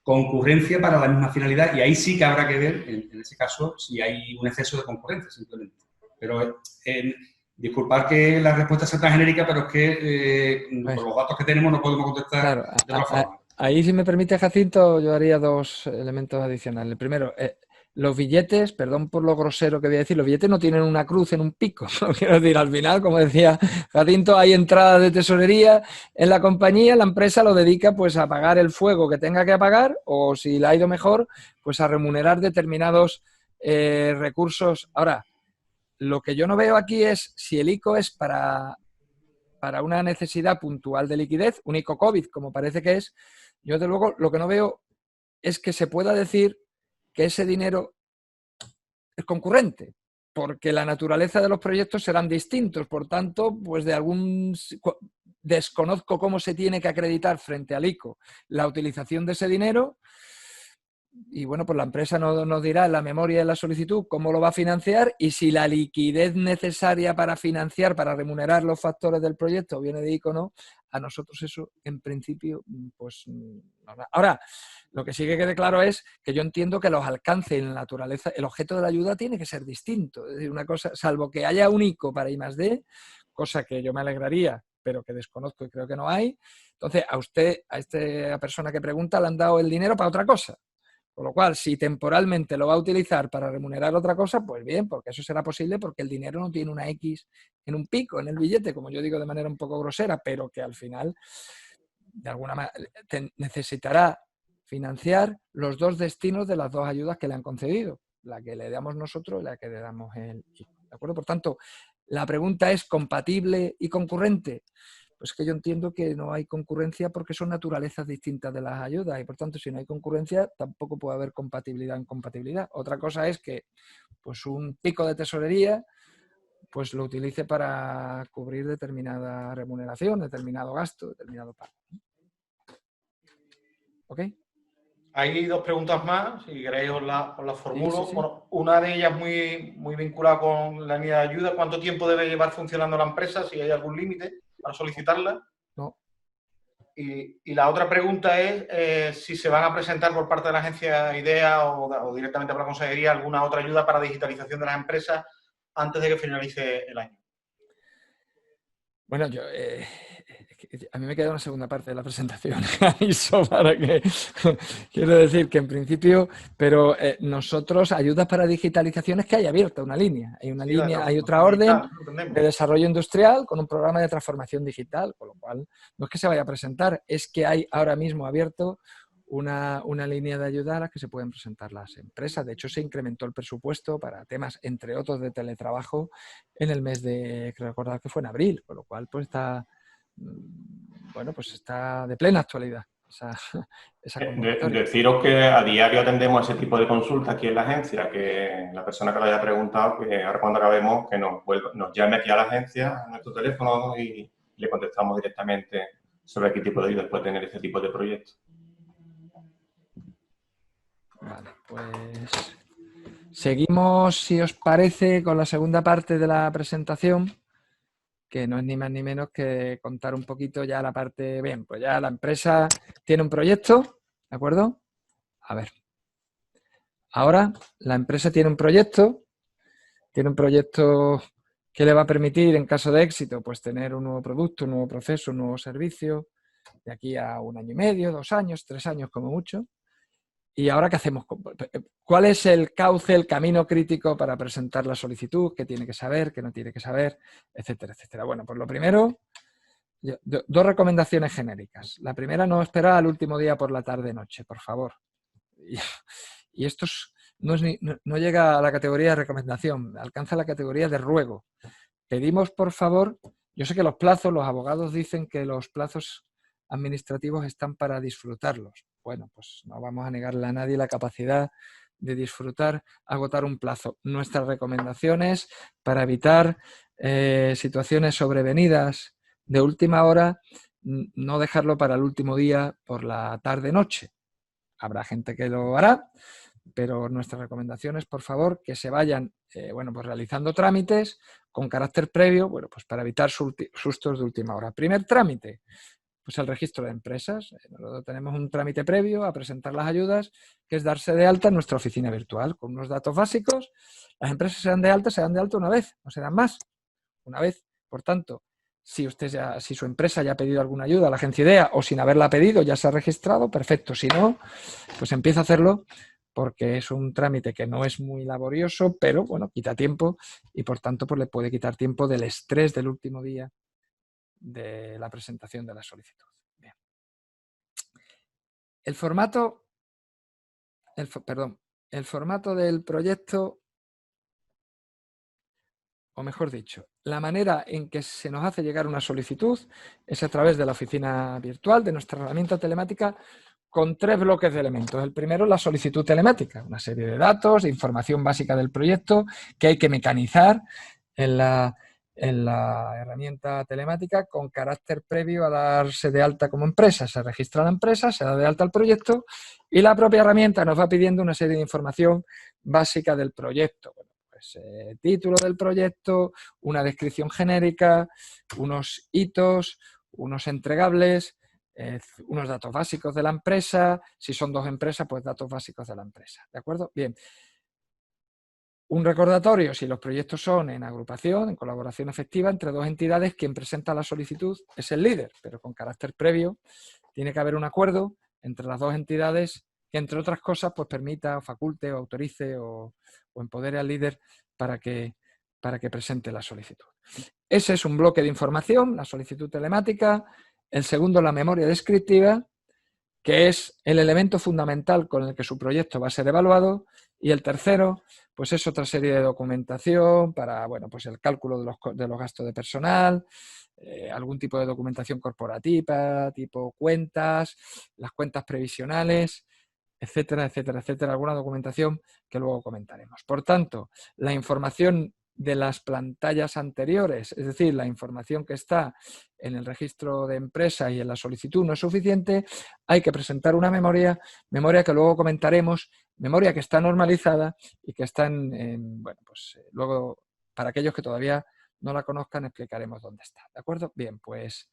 concurrencia para la misma finalidad y ahí sí que habrá que ver, en ese caso, si hay un exceso de concurrencia, simplemente. Pero disculpad que la respuesta sea tan genérica, pero es que por los datos que tenemos no podemos contestar de otra forma. Ahí, si me permite, Jacinto, yo haría dos elementos adicionales. El primero, los billetes, perdón por lo grosero que voy a decir, los billetes no tienen una cruz en un pico. Quiero decir, al final, como decía Jacinto, hay entradas de tesorería en la compañía, la empresa lo dedica pues a pagar el fuego que tenga que apagar o, si le ha ido mejor, pues a remunerar determinados recursos. Ahora, lo que yo no veo aquí es si el ICO es para una necesidad puntual de liquidez, un ICO COVID, como parece que es. Yo, desde luego, lo que no veo es que se pueda decir que ese dinero es concurrente, porque la naturaleza de los proyectos serán distintos. Por tanto, pues desconozco cómo se tiene que acreditar frente al ICO la utilización de ese dinero. Y bueno, pues la empresa nos dirá en la memoria de la solicitud cómo lo va a financiar y si la liquidez necesaria para financiar, para remunerar los factores del proyecto viene de ICO o no. A nosotros eso, en principio, pues no. Ahora, lo que sí que quede claro es que yo entiendo que los alcances en la naturaleza, el objeto de la ayuda tiene que ser distinto. Es decir, una cosa, salvo que haya un ICO para I+D, cosa que yo me alegraría, pero que desconozco y creo que no hay. Entonces, a esta persona que pregunta le han dado el dinero para otra cosa. Con lo cual, si temporalmente lo va a utilizar para remunerar otra cosa, pues bien, porque eso será posible porque el dinero no tiene una X en un pico, en el billete, como yo digo de manera un poco grosera, pero que al final, de alguna manera, necesitará financiar los dos destinos de las dos ayudas que le han concedido, la que le damos nosotros y la que le damos el ICO. ¿De acuerdo? Por tanto, la pregunta es ¿compatible y concurrente? Pues que yo entiendo que no hay concurrencia porque son naturalezas distintas de las ayudas y, por tanto, si no hay concurrencia, tampoco puede haber compatibilidad en compatibilidad. Otra cosa es que pues un pico de tesorería pues lo utilice para cubrir determinada remuneración, determinado gasto, determinado pago. ¿Ok? Hay dos preguntas más, si queréis os las formulo. Sí. Bueno, una de ellas muy vinculada con la línea de ayuda. ¿Cuánto tiempo debe llevar funcionando la empresa? Si hay algún límite para solicitarla. No. Y la otra pregunta es si se van a presentar por parte de la agencia IDEA o directamente por la consejería alguna otra ayuda para digitalización de las empresas antes de que finalice el año. Bueno, a mí me queda una segunda parte de la presentación, para que quiero decir que en principio, pero nosotros ayudas para digitalización es que hay abierta una línea, hay una línea, hay otra orden de desarrollo industrial con un programa de transformación digital, con lo cual no es que se vaya a presentar, es que hay ahora mismo abierto una línea de ayuda a la que se pueden presentar las empresas. De hecho, se incrementó el presupuesto para temas, entre otros, de teletrabajo en el mes de, creo recordar que fue en abril, con lo cual pues está, bueno, pues está de plena actualidad esa convocatoria. Deciros que a diario atendemos ese tipo de consultas aquí en la agencia, que la persona que lo haya preguntado, que ahora cuando acabemos, que nos llame aquí a la agencia, a nuestro teléfono y le contestamos directamente sobre qué tipo de ayuda puede tener este tipo de proyectos. Vale, pues seguimos, si os parece, con la segunda parte de la presentación, que no es ni más ni menos que contar un poquito ya la parte, bien, pues ya la empresa tiene un proyecto, ¿de acuerdo? A ver, ahora la empresa tiene un proyecto que le va a permitir, en caso de éxito, pues tener un nuevo producto, un nuevo proceso, un nuevo servicio, de aquí a 1 año y medio, 2 años, 3 años como mucho. ¿Y ahora qué hacemos? ¿Cuál es el cauce, el camino crítico para presentar la solicitud? ¿Qué tiene que saber? ¿Qué no tiene que saber? Etcétera, etcétera. Bueno, pues lo primero, 2 recomendaciones genéricas. La primera, no esperar al último día por la tarde-noche, por favor. Y esto no llega a la categoría de recomendación, alcanza la categoría de ruego. Pedimos, por favor, yo sé que los abogados dicen que los plazos administrativos están para disfrutarlos. Bueno, pues no vamos a negarle a nadie la capacidad de disfrutar, agotar un plazo. Nuestras recomendaciones para evitar situaciones sobrevenidas de última hora, no dejarlo para el último día por la tarde-noche. Habrá gente que lo hará, pero nuestras recomendaciones, por favor, que se vayan pues realizando trámites con carácter previo, bueno, pues para evitar sustos de última hora. Primer trámite, pues el registro de empresas. Nosotros tenemos un trámite previo a presentar las ayudas, que es darse de alta en nuestra oficina virtual, con unos datos básicos. Las empresas se dan de alta una vez, no se dan más, una vez. Por tanto, si su empresa ya ha pedido alguna ayuda a la agencia IDEA o sin haberla pedido ya se ha registrado, perfecto. Si no, pues empieza a hacerlo, porque es un trámite que no es muy laborioso, pero bueno, quita tiempo y por tanto pues le puede quitar tiempo del estrés del último día de la presentación de la solicitud. Bien. El formato del proyecto, o mejor dicho, la manera en que se nos hace llegar una solicitud es a través de la oficina virtual, de nuestra herramienta telemática, con 3 bloques de elementos. El primero es la solicitud telemática, una serie de datos, de información básica del proyecto que hay que mecanizar en la herramienta telemática con carácter previo a darse de alta como empresa. Se registra la empresa, se da de alta el proyecto y la propia herramienta nos va pidiendo una serie de información básica del proyecto. Bueno, pues título del proyecto, una descripción genérica, unos hitos, unos entregables, unos datos básicos de la empresa. Si son 2 empresas, pues datos básicos de la empresa. ¿De acuerdo? Bien. Un recordatorio, si los proyectos son en agrupación, en colaboración efectiva entre 2 entidades, quien presenta la solicitud es el líder, pero con carácter previo tiene que haber un acuerdo entre las 2 entidades que, entre otras cosas, pues permita, o faculte, o autorice, o empodere al líder para que presente la solicitud. Ese es un bloque de información, la solicitud telemática. El segundo, la memoria descriptiva, que es el elemento fundamental con el que su proyecto va a ser evaluado. Y el tercero, pues es otra serie de documentación para, bueno, pues el cálculo de los gastos de personal, algún tipo de documentación corporativa, tipo cuentas, las cuentas previsionales, etcétera, etcétera, etcétera, alguna documentación que luego comentaremos. Por tanto, la información de las pantallas anteriores, es decir, la información que está en el registro de empresa y en la solicitud no es suficiente, hay que presentar una memoria que luego comentaremos, memoria que está normalizada y que está bueno, pues luego, para aquellos que todavía no la conozcan, explicaremos dónde está. ¿De acuerdo? Bien, pues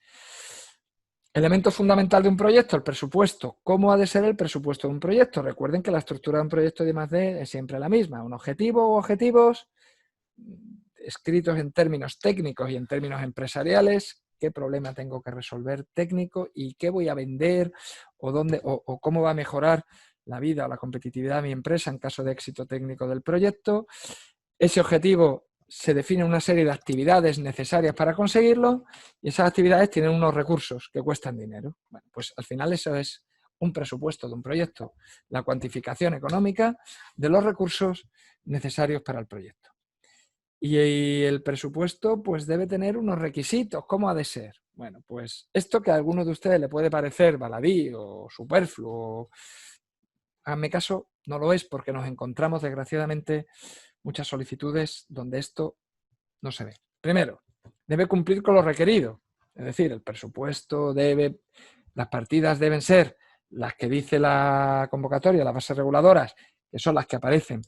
elemento fundamental de un proyecto, el presupuesto. ¿Cómo ha de ser el presupuesto de un proyecto? Recuerden que la estructura de un proyecto de I+D es siempre la misma. Un objetivo o objetivos escritos en términos técnicos y en términos empresariales. ¿Qué problema tengo que resolver técnico y qué voy a vender o cómo va a mejorar la vida o la competitividad de mi empresa en caso de éxito técnico del proyecto? Ese objetivo se define una serie de actividades necesarias para conseguirlo y esas actividades tienen unos recursos que cuestan dinero. Bueno, pues al final eso es un presupuesto de un proyecto, la cuantificación económica de los recursos necesarios para el proyecto. Y el presupuesto pues debe tener unos requisitos. ¿Cómo ha de ser? Bueno, pues esto que a alguno de ustedes le puede parecer baladí o superfluo, háganme caso, no lo es, porque nos encontramos desgraciadamente muchas solicitudes donde esto no se ve. Primero, debe cumplir con lo requerido. Es decir, el presupuesto las partidas deben ser las que dice la convocatoria, las bases reguladoras, que son las que aparecen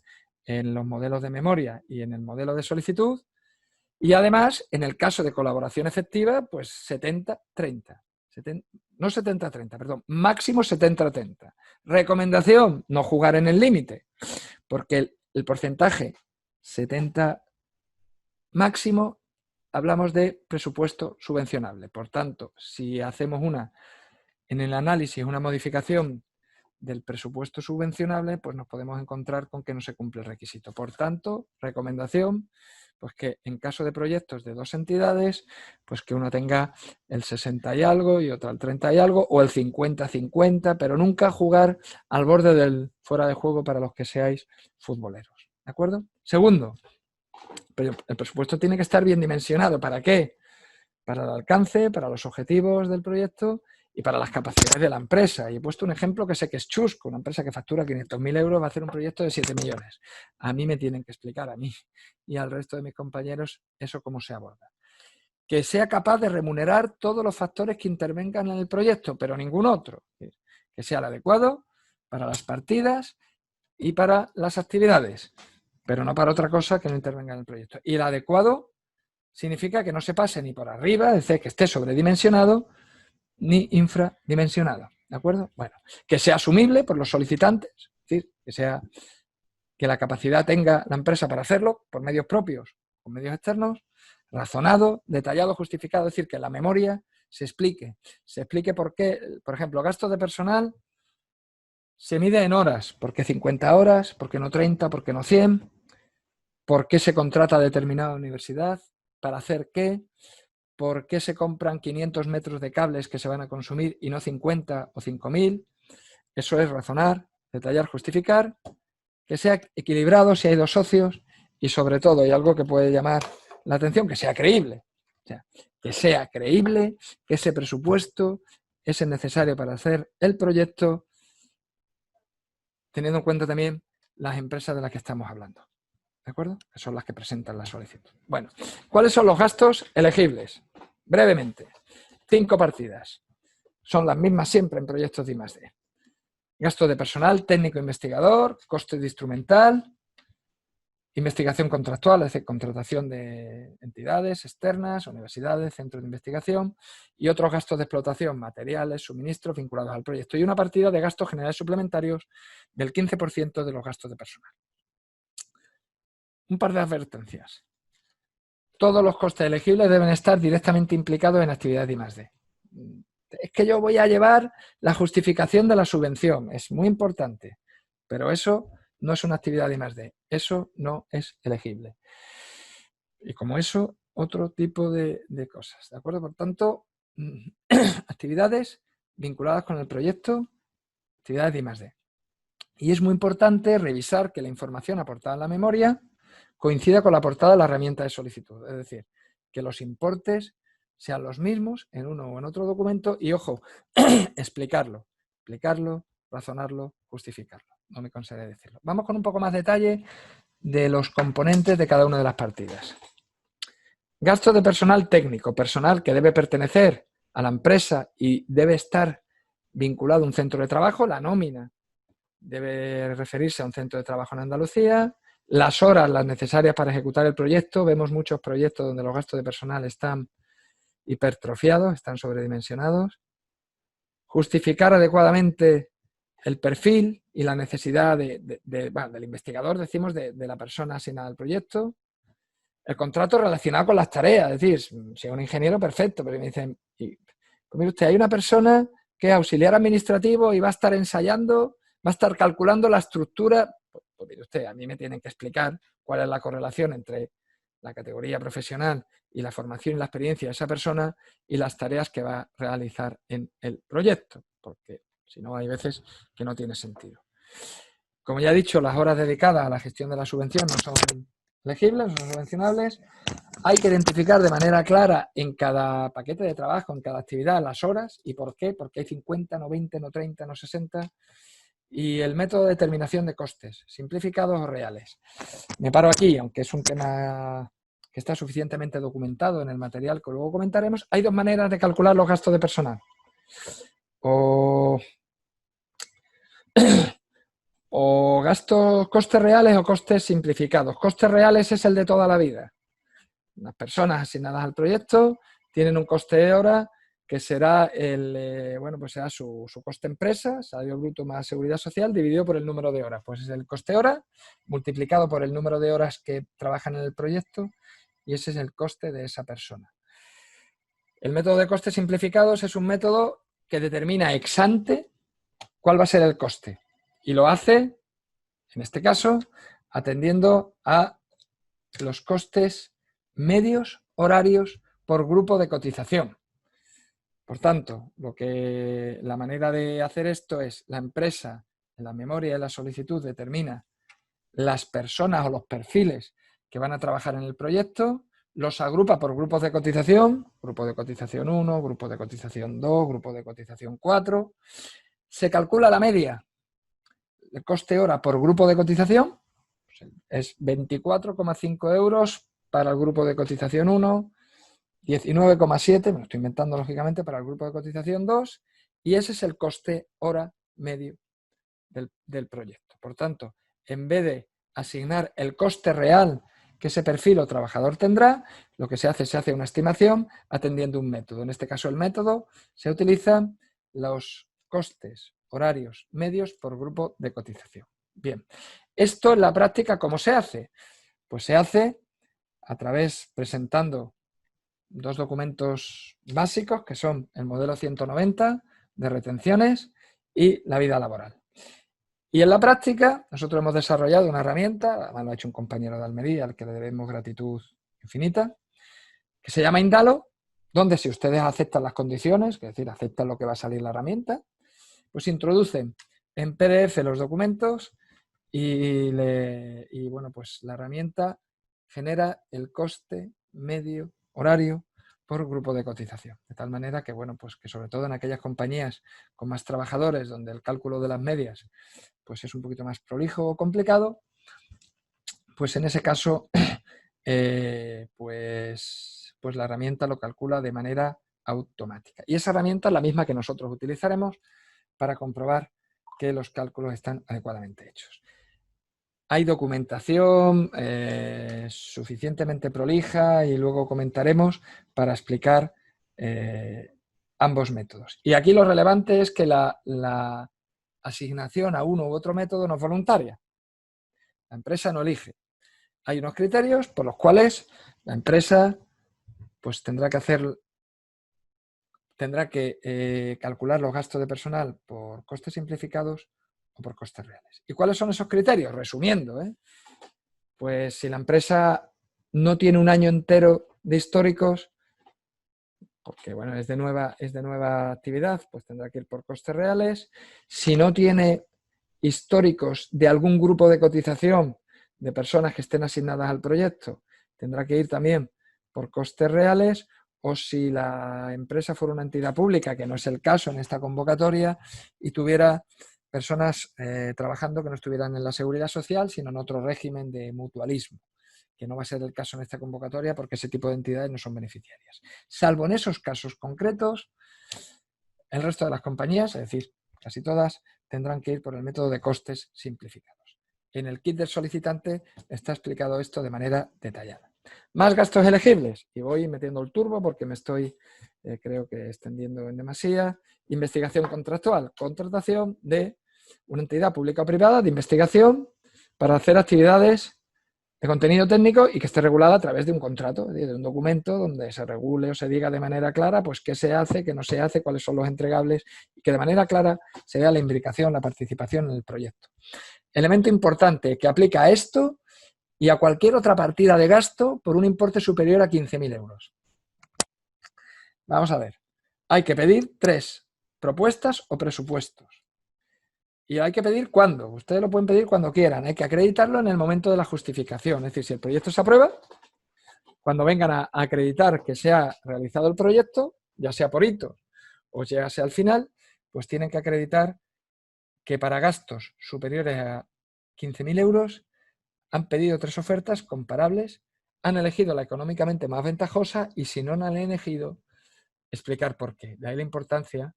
en los modelos de memoria y en el modelo de solicitud. Y además, en el caso de colaboración efectiva, pues 70-30. No 70-30, perdón, máximo 70-30. Recomendación, no jugar en el límite, porque el porcentaje 70 máximo, hablamos de presupuesto subvencionable. Por tanto, si hacemos una en el análisis una modificación del presupuesto subvencionable, pues nos podemos encontrar con que no se cumple el requisito. Por tanto, recomendación, pues que en caso de proyectos de 2 entidades, pues que uno tenga el 60 y algo y otro el 30 y algo, o el 50-50, pero nunca jugar al borde del fuera de juego para los que seáis futboleros. ¿De acuerdo? Segundo, el presupuesto tiene que estar bien dimensionado. ¿Para qué? Para el alcance, para los objetivos del proyecto y para las capacidades de la empresa. Y he puesto un ejemplo que sé que es chusco. Una empresa que factura 500.000 euros va a hacer un proyecto de 7 millones. A mí me tienen que explicar, a mí y al resto de mis compañeros, eso cómo se aborda. Que sea capaz de remunerar todos los factores que intervengan en el proyecto, pero ningún otro. Que sea el adecuado para las partidas y para las actividades, pero no para otra cosa que no intervenga en el proyecto. Y el adecuado significa que no se pase ni por arriba, es decir, que esté sobredimensionado, ni infradimensionado. ¿De acuerdo? Bueno, que sea asumible por los solicitantes, es decir, que la capacidad tenga la empresa para hacerlo por medios propios o medios externos, razonado, detallado, justificado, es decir, que en la memoria se explique por qué, por ejemplo, gastos de personal se mide en horas, ¿por qué 50 horas? ¿Por qué no 30? ¿Por qué no 100? ¿Por qué se contrata a determinada universidad? ¿Para hacer qué? ¿Por qué se compran 500 metros de cables que se van a consumir y no 50 o 5.000? Eso es razonar, detallar, justificar, que sea equilibrado si hay 2 socios y sobre todo, hay algo que puede llamar la atención, que sea creíble. O sea, que sea creíble, que ese presupuesto es el necesario para hacer el proyecto, teniendo en cuenta también las empresas de las que estamos hablando. ¿De acuerdo? Que son las que presentan la solicitud. Bueno, ¿cuáles son los gastos elegibles? Brevemente, 5 partidas. Son las mismas siempre en proyectos de I+D. Gasto de personal, técnico investigador, coste de instrumental, investigación contractual, es decir, contratación de entidades externas, universidades, centros de investigación y otros gastos de explotación, materiales, suministros vinculados al proyecto y una partida de gastos generales suplementarios del 15% de los gastos de personal. Un par de advertencias. Todos los costes elegibles deben estar directamente implicados en actividades de I+D. Es que yo voy a llevar la justificación de la subvención, es muy importante, pero eso no es una actividad de I+D, eso no es elegible. Y como eso, otro tipo de cosas, ¿de acuerdo? Por tanto, actividades vinculadas con el proyecto, actividades de I+D. Y es muy importante revisar que la información aportada en la memoria coincida con la aportada de la herramienta de solicitud, es decir, que los importes sean los mismos en uno o en otro documento y, ojo, explicarlo, razonarlo, justificarlo. No me cansaré de decirlo. Vamos con un poco más detalle de los componentes de cada una de las partidas. Gasto de personal técnico, personal que debe pertenecer a la empresa y debe estar vinculado a un centro de trabajo, la nómina debe referirse a un centro de trabajo en Andalucía, las horas las necesarias para ejecutar el proyecto. Vemos muchos proyectos donde los gastos de personal están hipertrofiados, están sobredimensionados. Justificar adecuadamente el perfil y la necesidad del investigador, decimos, de la persona asignada al proyecto. El contrato relacionado con las tareas, es decir, si es un ingeniero, perfecto, pero me dicen, pues mire usted, hay una persona que es auxiliar administrativo y va a estar ensayando, va a estar calculando la estructura. Pues mire usted, a mí me tienen que explicar cuál es la correlación entre la categoría profesional y la formación y la experiencia de esa persona y las tareas que va a realizar en el proyecto, porque si no hay veces que no tiene sentido. Como ya he dicho, las horas dedicadas a la gestión de la subvención no son elegibles, no son subvencionables. Hay que identificar de manera clara en cada paquete de trabajo, en cada actividad, las horas y por qué, porque hay 50, no 20, no 30, no 60. Y el método de determinación de costes, simplificados o reales. Me paro aquí, aunque es un tema que está suficientemente documentado en el material que luego comentaremos. Hay 2 maneras de calcular los gastos de personal. O gastos, costes reales o costes simplificados. Costes reales es el de toda la vida. Las personas asignadas al proyecto tienen un coste de hora que será será su coste empresa, salario bruto más seguridad social, dividido por el número de horas. Pues es el coste hora multiplicado por el número de horas que trabajan en el proyecto y ese es el coste de esa persona. El método de costes simplificados es un método que determina ex ante cuál va a ser el coste. Y lo hace, en este caso, atendiendo a los costes medios horarios por grupo de cotización. Por tanto, la manera de hacer esto es la empresa, en la memoria de la solicitud, determina las personas o los perfiles que van a trabajar en el proyecto, los agrupa por grupos de cotización, grupo de cotización 1, grupo de cotización 2, grupo de cotización 4. Se calcula la media, el coste hora por grupo de cotización, es 24,5 euros para el grupo de cotización 1, 19,7, me lo estoy inventando lógicamente, para el grupo de cotización 2, y ese es el coste hora medio del proyecto. Por tanto, en vez de asignar el coste real que ese perfil o trabajador tendrá, lo que se hace una estimación atendiendo un método. En este caso, el método se utiliza los costes horarios medios por grupo de cotización. Bien, esto en la práctica, ¿cómo se hace? Pues se hace a través, presentando dos documentos básicos, que son el modelo 190 de retenciones y la vida laboral. Y en la práctica, nosotros hemos desarrollado una herramienta, además lo ha hecho un compañero de Almería, al que le debemos gratitud infinita, que se llama Indalo, donde si ustedes aceptan las condiciones, es decir, aceptan lo que va a salir la herramienta, pues introducen en PDF los documentos y bueno, pues la herramienta genera el coste medio horario por grupo de cotización. De tal manera que, bueno, pues que sobre todo en aquellas compañías con más trabajadores, donde el cálculo de las medias pues es un poquito más prolijo o complicado, pues en ese caso pues la herramienta lo calcula de manera automática. Y esa herramienta es la misma que nosotros utilizaremos para comprobar que los cálculos están adecuadamente hechos. Hay documentación suficientemente prolija y luego comentaremos para explicar ambos métodos. Y aquí lo relevante es que la asignación a uno u otro método no es voluntaria. La empresa no elige. Hay unos criterios por los cuales la empresa pues tendrá que calcular los gastos de personal por costes simplificados o por costes reales. ¿Y cuáles son esos criterios? Resumiendo, pues si la empresa no tiene un año entero de históricos, porque bueno, es de nueva actividad, pues tendrá que ir por costes reales. Si no tiene históricos de algún grupo de cotización de personas que estén asignadas al proyecto, tendrá que ir también por costes reales. O si la empresa fuera una entidad pública, que no es el caso en esta convocatoria, y tuviera personas trabajando que no estuvieran en la seguridad social, sino en otro régimen de mutualismo, que no va a ser el caso en esta convocatoria porque ese tipo de entidades no son beneficiarias. Salvo en esos casos concretos, el resto de las compañías, es decir, casi todas, tendrán que ir por el método de costes simplificados. En el kit del solicitante está explicado esto de manera detallada. Más gastos elegibles, y voy metiendo el turbo porque me estoy, creo que extendiendo en demasía. Investigación contractual, contratación de una entidad pública o privada de investigación para hacer actividades de contenido técnico y que esté regulada a través de un contrato, de un documento donde se regule o se diga de manera clara pues qué se hace, qué no se hace, cuáles son los entregables y que de manera clara se vea la imbricación, la participación en el proyecto. Elemento importante que aplica a esto y a cualquier otra partida de gasto por un importe superior a 15.000 euros. Vamos a ver. Hay que pedir 3 propuestas o presupuestos. Y hay que pedir cuándo. Ustedes lo pueden pedir cuando quieran. Hay que acreditarlo en el momento de la justificación. Es decir, si el proyecto se aprueba, cuando vengan a acreditar que se ha realizado el proyecto, ya sea por hito o ya sea al final, pues tienen que acreditar que para gastos superiores a 15.000 euros han pedido 3 ofertas comparables, han elegido la económicamente más ventajosa y si no la han elegido, explicar por qué. De ahí la importancia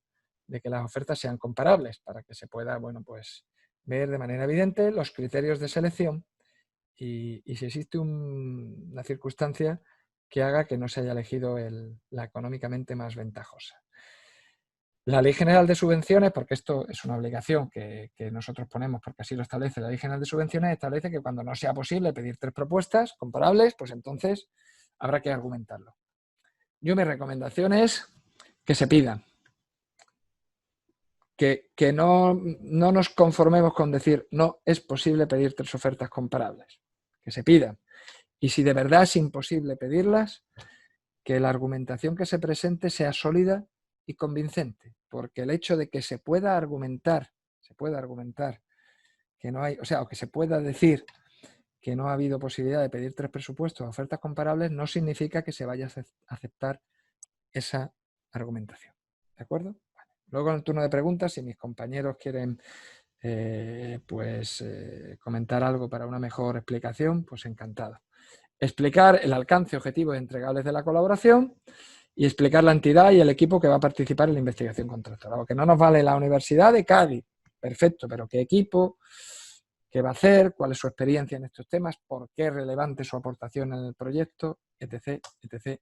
de que las ofertas sean comparables para que se pueda, bueno, pues ver de manera evidente los criterios de selección y si existe una circunstancia que haga que no se haya elegido la económicamente más ventajosa. La Ley General de Subvenciones, porque esto es una obligación que nosotros ponemos porque así lo establece la Ley General de Subvenciones, establece que cuando no sea posible pedir 3 propuestas comparables, pues entonces habrá que argumentarlo. Yo mi recomendación es que se pidan. que no nos conformemos con decir no es posible pedir 3 ofertas comparables, que se pidan. Y si de verdad es imposible pedirlas, que la argumentación que se presente sea sólida y convincente, porque el hecho de que se pueda argumentar que no hay, o sea, o que se pueda decir que no ha habido posibilidad de pedir 3 presupuestos a ofertas comparables, no significa que se vaya a aceptar esa argumentación. ¿De acuerdo? Vale. Luego en el turno de preguntas, si mis compañeros quieren comentar algo para una mejor explicación, pues encantado. Explicar el alcance, objetivos y entregables de la colaboración y explicar la entidad y el equipo que va a participar en la investigación contractual. Porque no nos vale la Universidad de Cádiz, perfecto, pero ¿qué equipo? ¿Qué va a hacer? ¿Cuál es su experiencia en estos temas? ¿Por qué es relevante su aportación en el proyecto? Etc, etc, etc.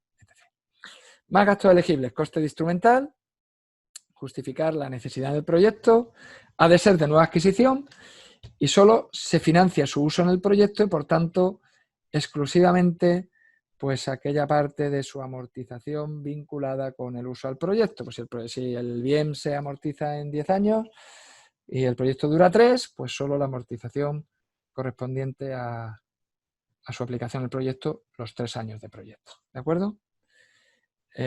Más gastos elegibles, coste de instrumental, justificar la necesidad del proyecto, ha de ser de nueva adquisición y solo se financia su uso en el proyecto y, por tanto, exclusivamente pues aquella parte de su amortización vinculada con el uso al proyecto. Pues si el bien se amortiza en 10 años y el proyecto dura 3, pues solo la amortización correspondiente a su aplicación al proyecto, los 3 años de proyecto. ¿De acuerdo?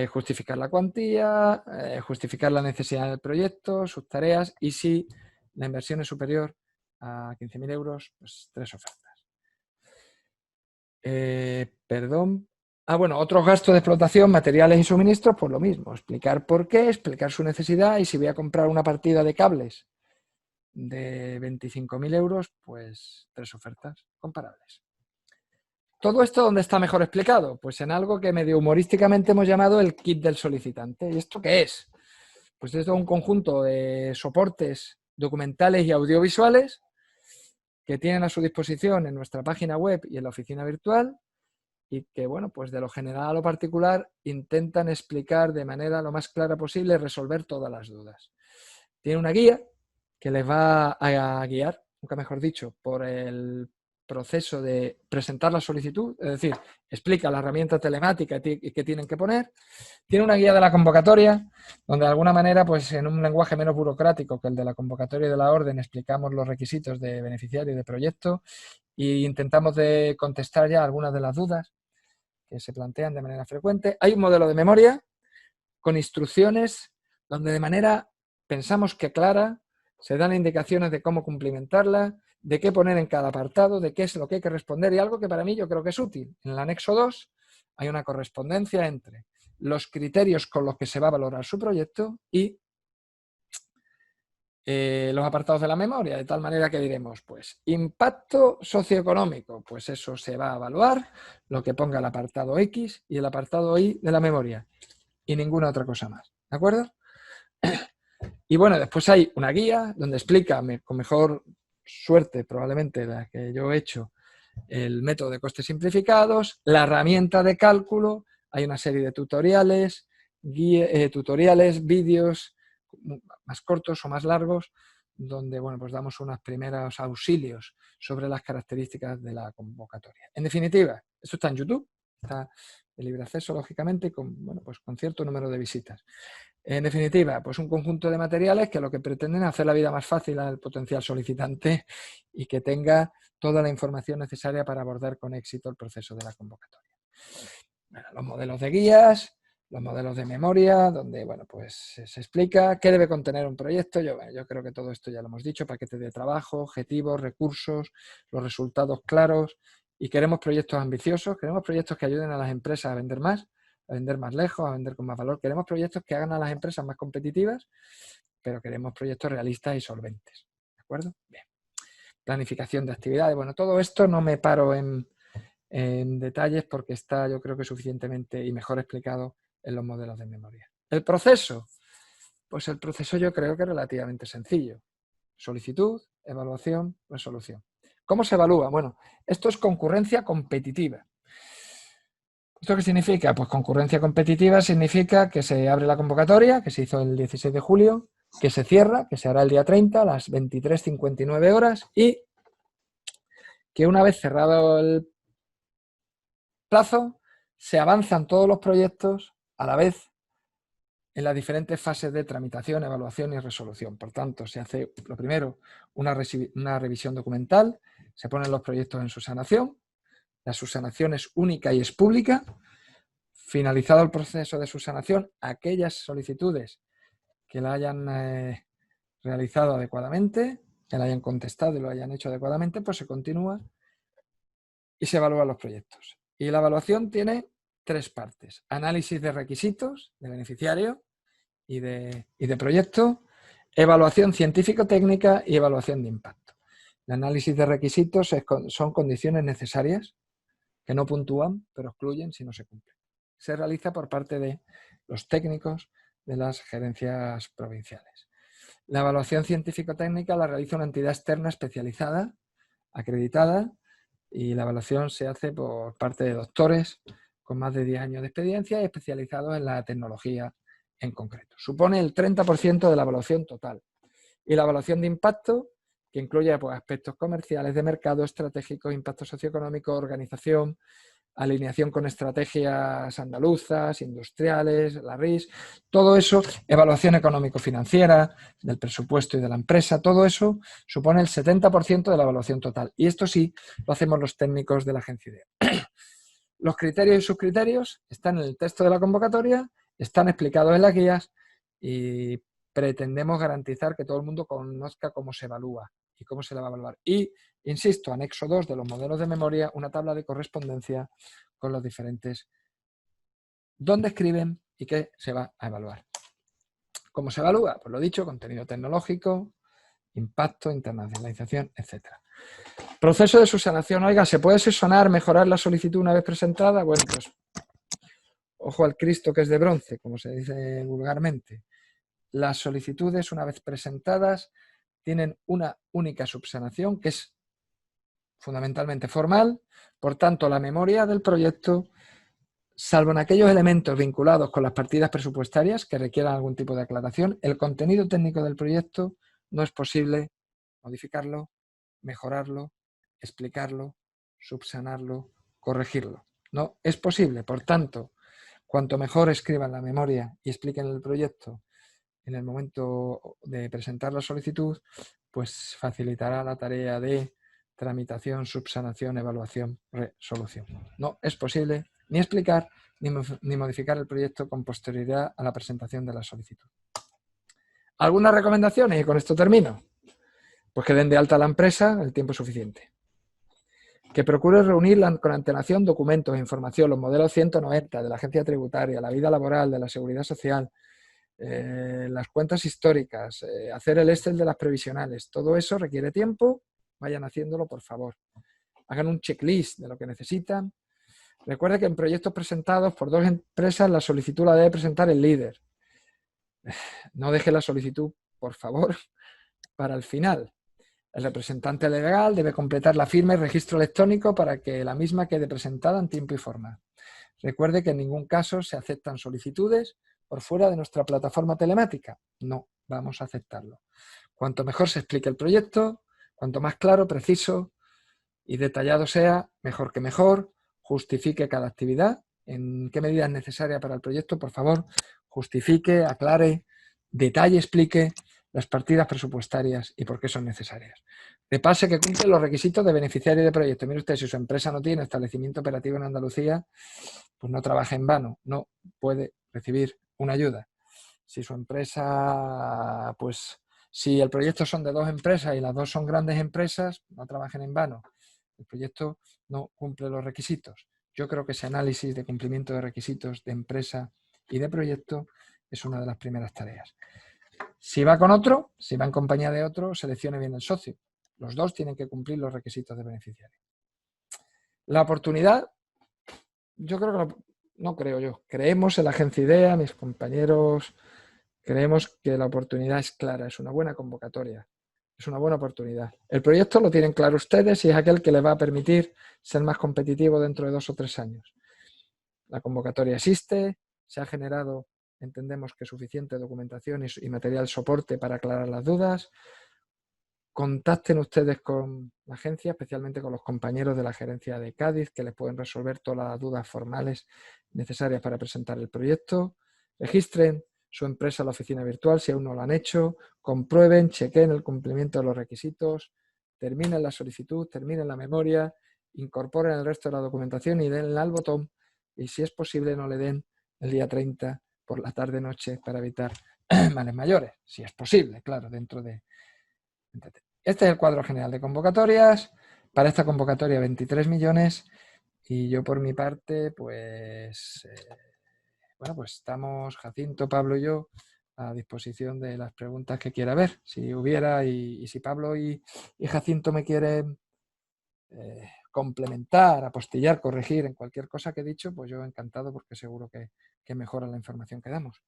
Justificar la cuantía, justificar la necesidad del proyecto, sus tareas y si la inversión es superior a 15.000 euros, pues 3 ofertas. Bueno, otros gastos de explotación, materiales y suministros, pues lo mismo, explicar por qué, explicar su necesidad y si voy a comprar una partida de cables de 25.000 euros, pues 3 ofertas comparables. ¿Todo esto dónde está mejor explicado? Pues en algo que medio humorísticamente hemos llamado el kit del solicitante. ¿Y esto qué es? Pues es un conjunto de soportes documentales y audiovisuales que tienen a su disposición en nuestra página web y en la oficina virtual y que, bueno, pues de lo general a lo particular intentan explicar de manera lo más clara posible y resolver todas las dudas. Tiene una guía que les va a guiar, nunca mejor dicho, por el proceso de presentar la solicitud, es decir, explica la herramienta telemática que tienen que poner. Tiene una guía de la convocatoria, donde de alguna manera, pues en un lenguaje menos burocrático que el de la convocatoria y de la orden, explicamos los requisitos de beneficiario y de proyecto e intentamos de contestar ya algunas de las dudas que se plantean de manera frecuente. Hay un modelo de memoria con instrucciones donde de manera, pensamos que clara, se dan indicaciones de cómo cumplimentarla, de qué poner en cada apartado, de qué es lo que hay que responder y algo que para mí yo creo que es útil. En el anexo 2 hay una correspondencia entre los criterios con los que se va a valorar su proyecto y los apartados de la memoria, de tal manera que diremos, pues, impacto socioeconómico, pues eso se va a evaluar, lo que ponga el apartado X y el apartado Y de la memoria y ninguna otra cosa más, ¿de acuerdo? Y bueno, después hay una guía donde explica con mejor suerte, probablemente la que yo he hecho, el método de costes simplificados, la herramienta de cálculo, hay una serie de tutoriales, vídeos más cortos o más largos, donde bueno, pues damos unos primeros auxilios sobre las características de la convocatoria. En definitiva, esto está en YouTube, está de libre acceso, lógicamente, bueno, pues con cierto número de visitas. En definitiva, pues un conjunto de materiales que lo que pretenden es hacer la vida más fácil al potencial solicitante y que tenga toda la información necesaria para abordar con éxito el proceso de la convocatoria. Bueno, los modelos de guías, los modelos de memoria, donde bueno, pues se explica qué debe contener un proyecto. Yo creo que todo esto ya lo hemos dicho, paquete de trabajo, objetivos, recursos, los resultados claros, y queremos proyectos ambiciosos, queremos proyectos que ayuden a las empresas a vender más lejos, a vender con más valor. Queremos proyectos que hagan a las empresas más competitivas, pero queremos proyectos realistas y solventes. ¿De acuerdo? Bien. Planificación de actividades. Bueno, todo esto no me paro en detalles porque está, yo creo que suficientemente y mejor explicado en los modelos de memoria. El proceso. Pues el proceso yo creo que es relativamente sencillo. Solicitud, evaluación, resolución. ¿Cómo se evalúa? Bueno, esto es concurrencia competitiva. ¿Esto qué significa? Pues concurrencia competitiva significa que se abre la convocatoria, que se hizo el 16 de julio, que se cierra, que se hará el día 30 a las 23:59 horas y que una vez cerrado el plazo se avanzan todos los proyectos a la vez en las diferentes fases de tramitación, evaluación y resolución. Por tanto, se hace, lo primero, una revisión documental, se ponen los proyectos en subsanación, la subsanación es única y es pública. Finalizado el proceso de subsanación, aquellas solicitudes que la hayan realizado adecuadamente, que la hayan contestado y lo hayan hecho adecuadamente, pues se continúa y se evalúan los proyectos. Y la evaluación tiene 3 partes: análisis de requisitos de beneficiario y de proyecto, evaluación científico-técnica y evaluación de impacto. El análisis de requisitos son condiciones necesarias que no puntúan, pero excluyen si no se cumplen. Se realiza por parte de los técnicos de las gerencias provinciales. La evaluación científico-técnica la realiza una entidad externa especializada, acreditada, y la evaluación se hace por parte de doctores con más de 10 años de experiencia y especializados en la tecnología en concreto. Supone el 30% de la evaluación total. Y la evaluación de impacto, que incluye pues, aspectos comerciales, de mercado, estratégicos, impacto socioeconómico, organización, alineación con estrategias andaluzas, industriales, la RIS, todo eso, evaluación económico-financiera, del presupuesto y de la empresa, todo eso supone el 70% de la evaluación total. Y esto sí lo hacemos los técnicos de la agencia IDEA. Los criterios y subcriterios están en el texto de la convocatoria, están explicados en las guías y pretendemos garantizar que todo el mundo conozca cómo se evalúa y cómo se le va a evaluar. Y, insisto, anexo 2 de los modelos de memoria, una tabla de correspondencia con los diferentes dónde escriben y qué se va a evaluar. ¿Cómo se evalúa? Pues lo dicho, contenido tecnológico, impacto, internacionalización, etc. Proceso de subsanación. Oiga, ¿se puede subsanar, mejorar la solicitud una vez presentada? Bueno, pues ojo al Cristo que es de bronce, como se dice vulgarmente. Las solicitudes, una vez presentadas, tienen una única subsanación, que es fundamentalmente formal. Por tanto, la memoria del proyecto, salvo en aquellos elementos vinculados con las partidas presupuestarias que requieran algún tipo de aclaración, el contenido técnico del proyecto no es posible modificarlo, mejorarlo, explicarlo, subsanarlo, corregirlo. No es posible. Por tanto, cuanto mejor escriban la memoria y expliquen el proyecto en el momento de presentar la solicitud, pues facilitará la tarea de tramitación, subsanación, evaluación, resolución. No es posible ni explicar ni modificar el proyecto con posterioridad a la presentación de la solicitud. ¿Algunas recomendaciones? Y con esto termino. Pues que den de alta a la empresa el tiempo suficiente. Que procure reunir con antelación documentos e información, los modelos 190 de la agencia tributaria, la vida laboral, de la seguridad social, las cuentas históricas, hacer el Excel de las previsionales. Todo eso requiere tiempo. Vayan haciéndolo, por favor. Hagan un checklist de lo que necesitan. Recuerde que en proyectos presentados por 2 empresas la solicitud la debe presentar el líder. No deje la solicitud, por favor, para el final. El representante legal debe completar la firma y registro electrónico para que la misma quede presentada en tiempo y forma. Recuerde que en ningún caso se aceptan solicitudes por fuera de nuestra plataforma telemática. No vamos a aceptarlo. Cuanto mejor se explique el proyecto, cuanto más claro, preciso y detallado sea, mejor que mejor. Justifique cada actividad, en qué medida es necesaria para el proyecto, por favor, justifique, aclare, detalle, explique las partidas presupuestarias y por qué son necesarias. Repase que cumplen los requisitos de beneficiario de proyecto. Mire usted, si su empresa no tiene establecimiento operativo en Andalucía, pues no trabaje en vano, no puede recibir una ayuda. Si su empresa, pues si el proyecto son de 2 empresas y las 2 son grandes empresas, no trabajen en vano. El proyecto no cumple los requisitos. Yo creo que ese análisis de cumplimiento de requisitos de empresa y de proyecto es una de las primeras tareas. Si va con otro, si va en compañía de otro, seleccione bien el socio. Los 2 tienen que cumplir los requisitos de beneficiario. La oportunidad, yo creo que no creo yo. Creemos en la agencia IDEA, mis compañeros, creemos que la oportunidad es clara, es una buena convocatoria, es una buena oportunidad. El proyecto lo tienen claro ustedes y es aquel que les va a permitir ser más competitivo dentro de 2 o 3 años. La convocatoria existe, se ha generado, entendemos que suficiente documentación y material soporte para aclarar las dudas. Contacten ustedes con la agencia, especialmente con los compañeros de la gerencia de Cádiz, que les pueden resolver todas las dudas formales necesarias para presentar el proyecto. Registren su empresa a la oficina virtual si aún no lo han hecho, comprueben, chequen el cumplimiento de los requisitos, terminen la solicitud, terminen la memoria, incorporen el resto de la documentación y denle al botón, y si es posible no le den el día 30 por la tarde-noche para evitar males mayores, si es posible, claro, dentro de... Este es el cuadro general de convocatorias. Para esta convocatoria 23 millones y yo por mi parte, pues, bueno, pues estamos, Jacinto, Pablo y yo, a disposición de las preguntas que quiera ver. Si hubiera y si Pablo y Jacinto me quieren complementar, apostillar, corregir en cualquier cosa que he dicho, pues yo encantado porque seguro que mejora la información que damos.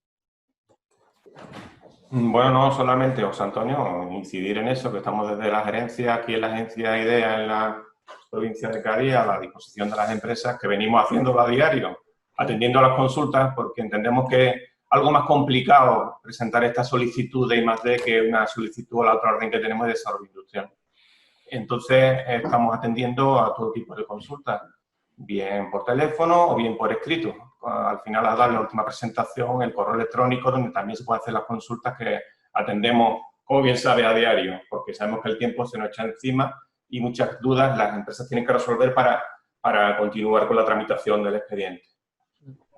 Bueno, no solamente, José Antonio, incidir en eso, que estamos desde la gerencia, aquí en la agencia IDEA, en la provincia de Cádiz, a la disposición de las empresas, que venimos haciéndolo a diario, atendiendo a las consultas, porque entendemos que es algo más complicado presentar esta solicitud de I+D que una solicitud a la otra orden que tenemos de desarrollo industrial. Entonces, estamos atendiendo a todo tipo de consultas, bien por teléfono o bien por escrito. Al final, a dar la última presentación, el correo electrónico, donde también se pueden hacer las consultas que atendemos, como bien sabe, a diario, porque sabemos que el tiempo se nos echa encima y muchas dudas las empresas tienen que resolver para continuar con la tramitación del expediente.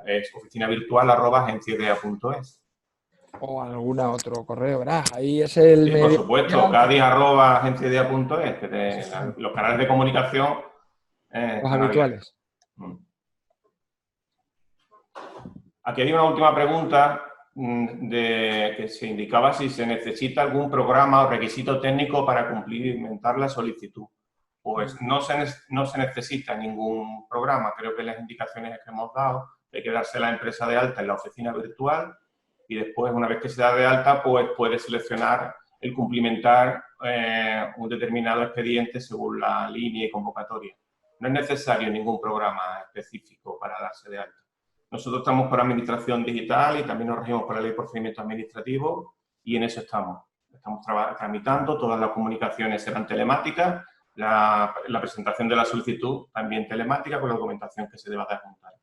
Es oficinavirtual@agenciaidea.es. O algún otro correo, ¿verdad? Ahí es el... Sí, por supuesto, cádiz@agenciaidea.es, los canales de comunicación los habituales. Aquí hay una última pregunta que se indicaba si se necesita algún programa o requisito técnico para cumplimentar la solicitud. Pues no se necesita ningún programa. Creo que las indicaciones que hemos dado, hay que darse la empresa de alta en la oficina virtual y después, una vez que se da de alta, pues puede seleccionar el cumplimentar un determinado expediente según la línea y convocatoria. No es necesario ningún programa específico para darse de alta. Nosotros estamos por administración digital y también nos regimos por la ley de procedimientos administrativos y en eso estamos. Estamos tramitando, todas las comunicaciones serán telemáticas, la presentación de la solicitud también telemática con la documentación que se deba de adjuntar.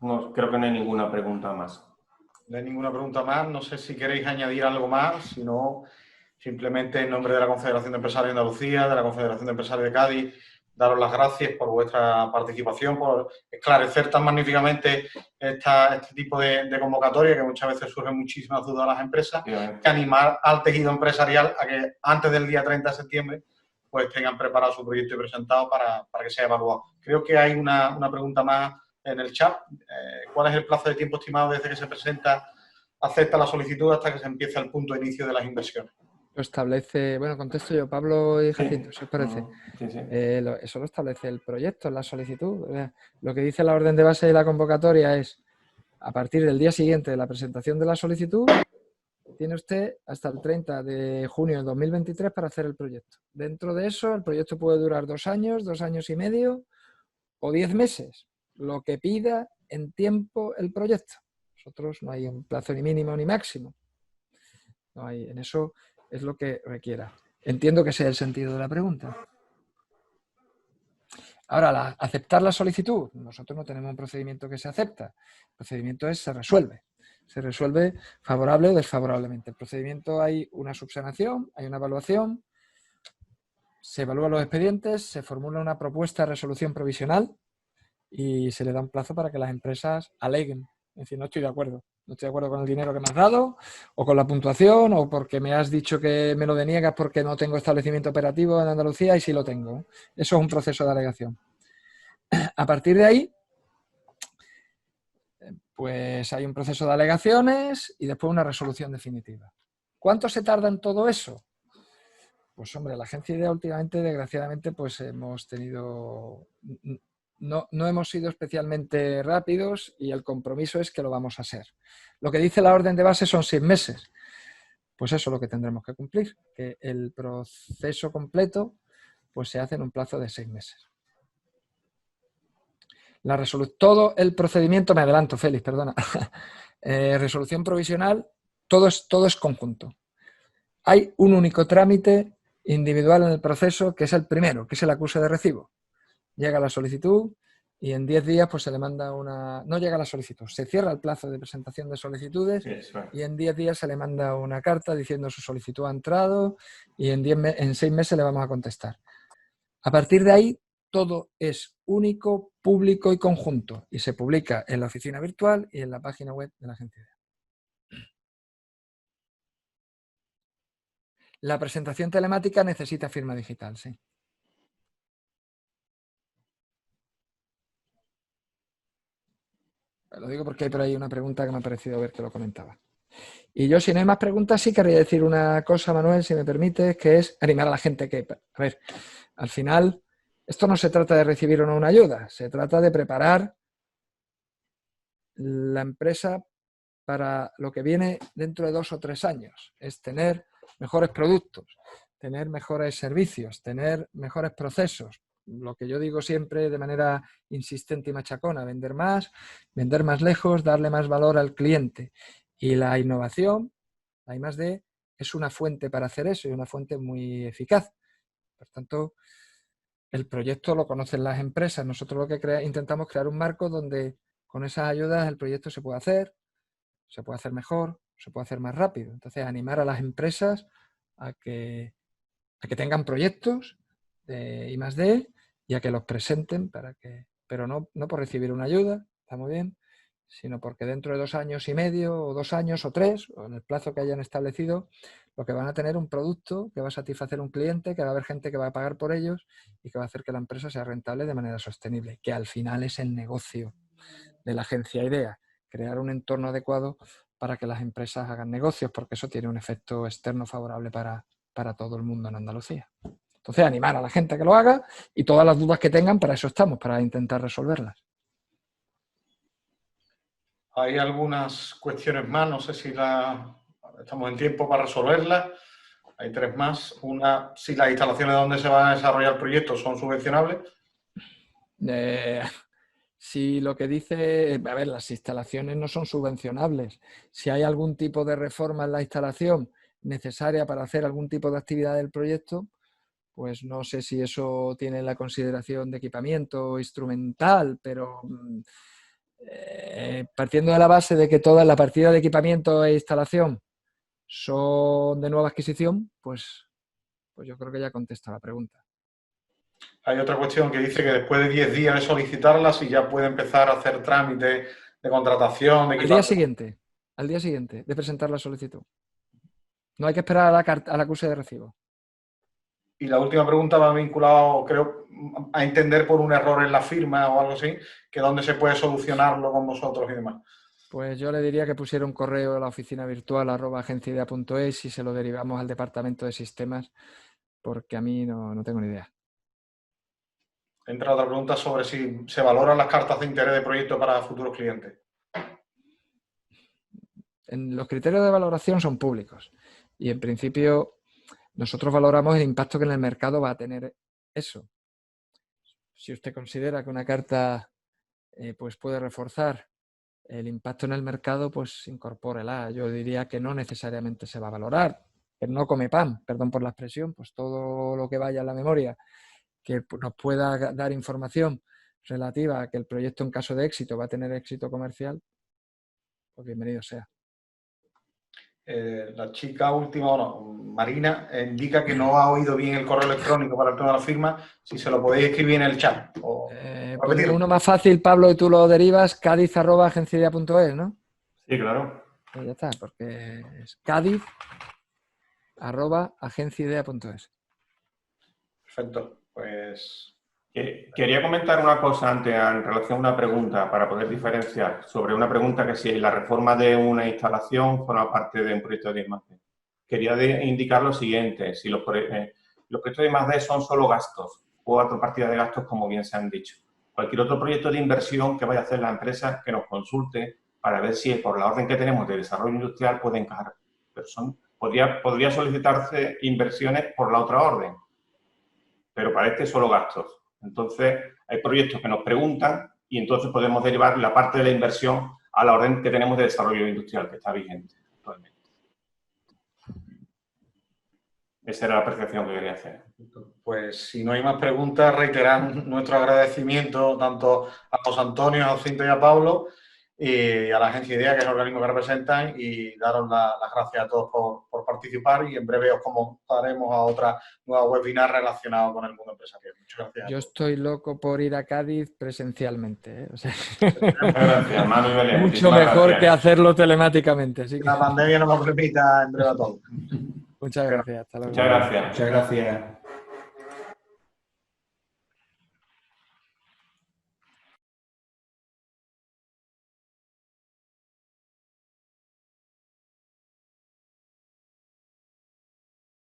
No, creo que no hay ninguna pregunta más. No hay ninguna pregunta más. No sé si queréis añadir algo más. Si no, simplemente en nombre de la Confederación de Empresarios de Andalucía, de la Confederación de Empresarios de Cádiz, daros las gracias por vuestra participación, por esclarecer tan magníficamente este tipo de convocatoria, que muchas veces surgen muchísimas dudas a las empresas, que animar al tejido empresarial a que antes del día 30 de septiembre pues tengan preparado su proyecto y presentado para que sea evaluado. Creo que hay una pregunta más en el chat. ¿Cuál es el plazo de tiempo estimado desde que se presenta, acepta la solicitud hasta que se empieza el punto de inicio de las inversiones? Lo establece, bueno, contesto yo, Pablo y Jacinto, ¿si os parece? Sí, sí. Eso lo establece el proyecto, la solicitud. Lo que dice la orden de base de la convocatoria es, a partir del día siguiente de la presentación de la solicitud, tiene usted hasta el 30 de junio de 2023 para hacer el proyecto. Dentro de eso, el proyecto puede durar 2 años, 2 años y medio o 10 meses, lo que pida en tiempo el proyecto. Nosotros no hay un plazo ni mínimo ni máximo. No hay, en eso es lo que requiera. Entiendo que sea el sentido de la pregunta. Ahora, aceptar la solicitud. Nosotros no tenemos un procedimiento que se acepta. El procedimiento se resuelve. Se resuelve favorable o desfavorablemente. El procedimiento hay una subsanación, hay una evaluación, se evalúan los expedientes, se formula una propuesta de resolución provisional y se le da un plazo para que las empresas aleguen. Es decir, no estoy de acuerdo. No estoy de acuerdo con el dinero que me has dado, o con la puntuación, o porque me has dicho que me lo deniegas porque no tengo establecimiento operativo en Andalucía y sí lo tengo. Eso es un proceso de alegación. A partir de ahí, pues hay un proceso de alegaciones y después una resolución definitiva. ¿Cuánto se tarda en todo eso? Pues hombre, la agencia IDEA últimamente, desgraciadamente, pues hemos tenido... No hemos sido especialmente rápidos y el compromiso es que lo vamos a ser. Lo que dice la orden de base son 6 meses. Pues eso es lo que tendremos que cumplir, que el proceso completo pues se hace en un plazo de 6 meses. Todo el procedimiento, me adelanto, Félix, perdona. Resolución provisional, todo es conjunto. Hay un único trámite individual en el proceso, que es el primero, que es el acuse de recibo. Llega la solicitud, y en 10 días pues se le manda una... No llega la solicitud, se cierra el plazo de presentación de solicitudes y en 10 días se le manda una carta diciendo su solicitud ha entrado y en 6 meses le vamos a contestar. A partir de ahí todo es único, público y conjunto y se publica en la oficina virtual y en la página web de la agencia IDEA. La presentación telemática necesita firma digital, sí. Lo digo porque hay por ahí una pregunta que me ha parecido ver que lo comentaba. Y yo, si no hay más preguntas, sí querría decir una cosa, Manuel, si me permites, que es animar a la gente que... A ver, al final, esto no se trata de recibir o no una ayuda, se trata de preparar la empresa para lo que viene dentro de 2 o 3 años. Es tener mejores productos, tener mejores servicios, tener mejores procesos. Lo que yo digo siempre de manera insistente y machacona, vender más lejos, darle más valor al cliente. Y la innovación, la I+D, es una fuente para hacer eso y una fuente muy eficaz. Por tanto, el proyecto lo conocen las empresas. Nosotros lo que intentamos crear un marco donde con esas ayudas el proyecto se puede hacer mejor, se puede hacer más rápido. Entonces, animar a las empresas a que tengan proyectos de I+D y a que los presenten pero no por recibir una ayuda, está muy bien, sino porque dentro de 2 años y medio, o 2 años o 3, o en el plazo que hayan establecido, lo que van a tener un producto que va a satisfacer un cliente, que va a haber gente que va a pagar por ellos y que va a hacer que la empresa sea rentable de manera sostenible, que al final es el negocio de la agencia IDEA, crear un entorno adecuado para que las empresas hagan negocios, porque eso tiene un efecto externo favorable para todo el mundo en Andalucía. Entonces, animar a la gente a que lo haga y todas las dudas que tengan, para eso estamos, para intentar resolverlas. Hay algunas cuestiones más, no sé si estamos en tiempo para resolverlas. Hay 3 más. Una, si las instalaciones donde se van a desarrollar proyectos son subvencionables. Si lo que dice, a ver, las instalaciones no son subvencionables. Si hay algún tipo de reforma en la instalación necesaria para hacer algún tipo de actividad del proyecto, pues no sé si eso tiene la consideración de equipamiento instrumental, pero partiendo de la base de que toda la partida de equipamiento e instalación son de nueva adquisición, pues yo creo que ya contesta la pregunta. Hay otra cuestión que dice que después de 10 días de solicitarlas y ya puede empezar a hacer trámites de contratación. Al día siguiente de presentar la solicitud. No hay que esperar a la acuse de recibo. Y la última pregunta va vinculada, creo, a entender por un error en la firma o algo así, que dónde se puede solucionarlo con vosotros y demás. Pues yo le diría que pusiera un correo a la oficina virtual @agenciaidea.es y se lo derivamos al departamento de sistemas, porque a mí no tengo ni idea. Entra otra pregunta sobre si se valoran las cartas de interés de proyecto para futuros clientes. Los criterios de valoración son públicos y en principio nosotros valoramos el impacto que en el mercado va a tener eso. Si usted considera que una carta pues puede reforzar el impacto en el mercado, pues incorpórela. Yo diría que no necesariamente se va a valorar. El no come pan, perdón por la expresión, pues todo lo que vaya en la memoria que nos pueda dar información relativa a que el proyecto en caso de éxito va a tener éxito comercial, pues bienvenido sea. La chica última, Marina, indica que no ha oído bien el correo electrónico para el tema de la firma. Si se lo podéis escribir en el chat. Pues uno más fácil, Pablo, y tú lo derivas, cádiz@agenciaidea.es, ¿no? Sí, claro. Pues ya está, porque es cádiz@agenciaidea.es. Perfecto, pues... Quería comentar una cosa antes en relación a una pregunta para poder diferenciar sobre una pregunta que si la reforma de una instalación forma parte de un proyecto de I+D. Quería indicar lo siguiente, si los proyectos de I+D son solo gastos, 4 partidas de gastos como bien se han dicho. Cualquier otro proyecto de inversión que vaya a hacer la empresa que nos consulte para ver si por la orden que tenemos de desarrollo industrial puede encajar. Pero podría solicitarse inversiones por la otra orden, pero para este solo gastos. Entonces, hay proyectos que nos preguntan y entonces podemos derivar la parte de la inversión a la orden que tenemos de desarrollo industrial, que está vigente actualmente. Esa era la apreciación que quería hacer. Pues si no hay más preguntas, reiterar nuestro agradecimiento tanto a José Antonio, a Jacinto y a Pablo y a la Agencia IDEA, que es el organismo que representan, y daros las gracias a todos por participar y en breve os convocaremos a otra nueva webinar relacionada con el mundo empresarial. Muchas gracias. Yo estoy loco por ir a Cádiz presencialmente, ¿eh? O sea, Muchas gracias, Manu y Belén. mucho mejor que hacerlo telemáticamente. Así que... La pandemia nos lo permita en breve a todos. Muchas gracias. Hasta luego. Muchas gracias. Muchas gracias.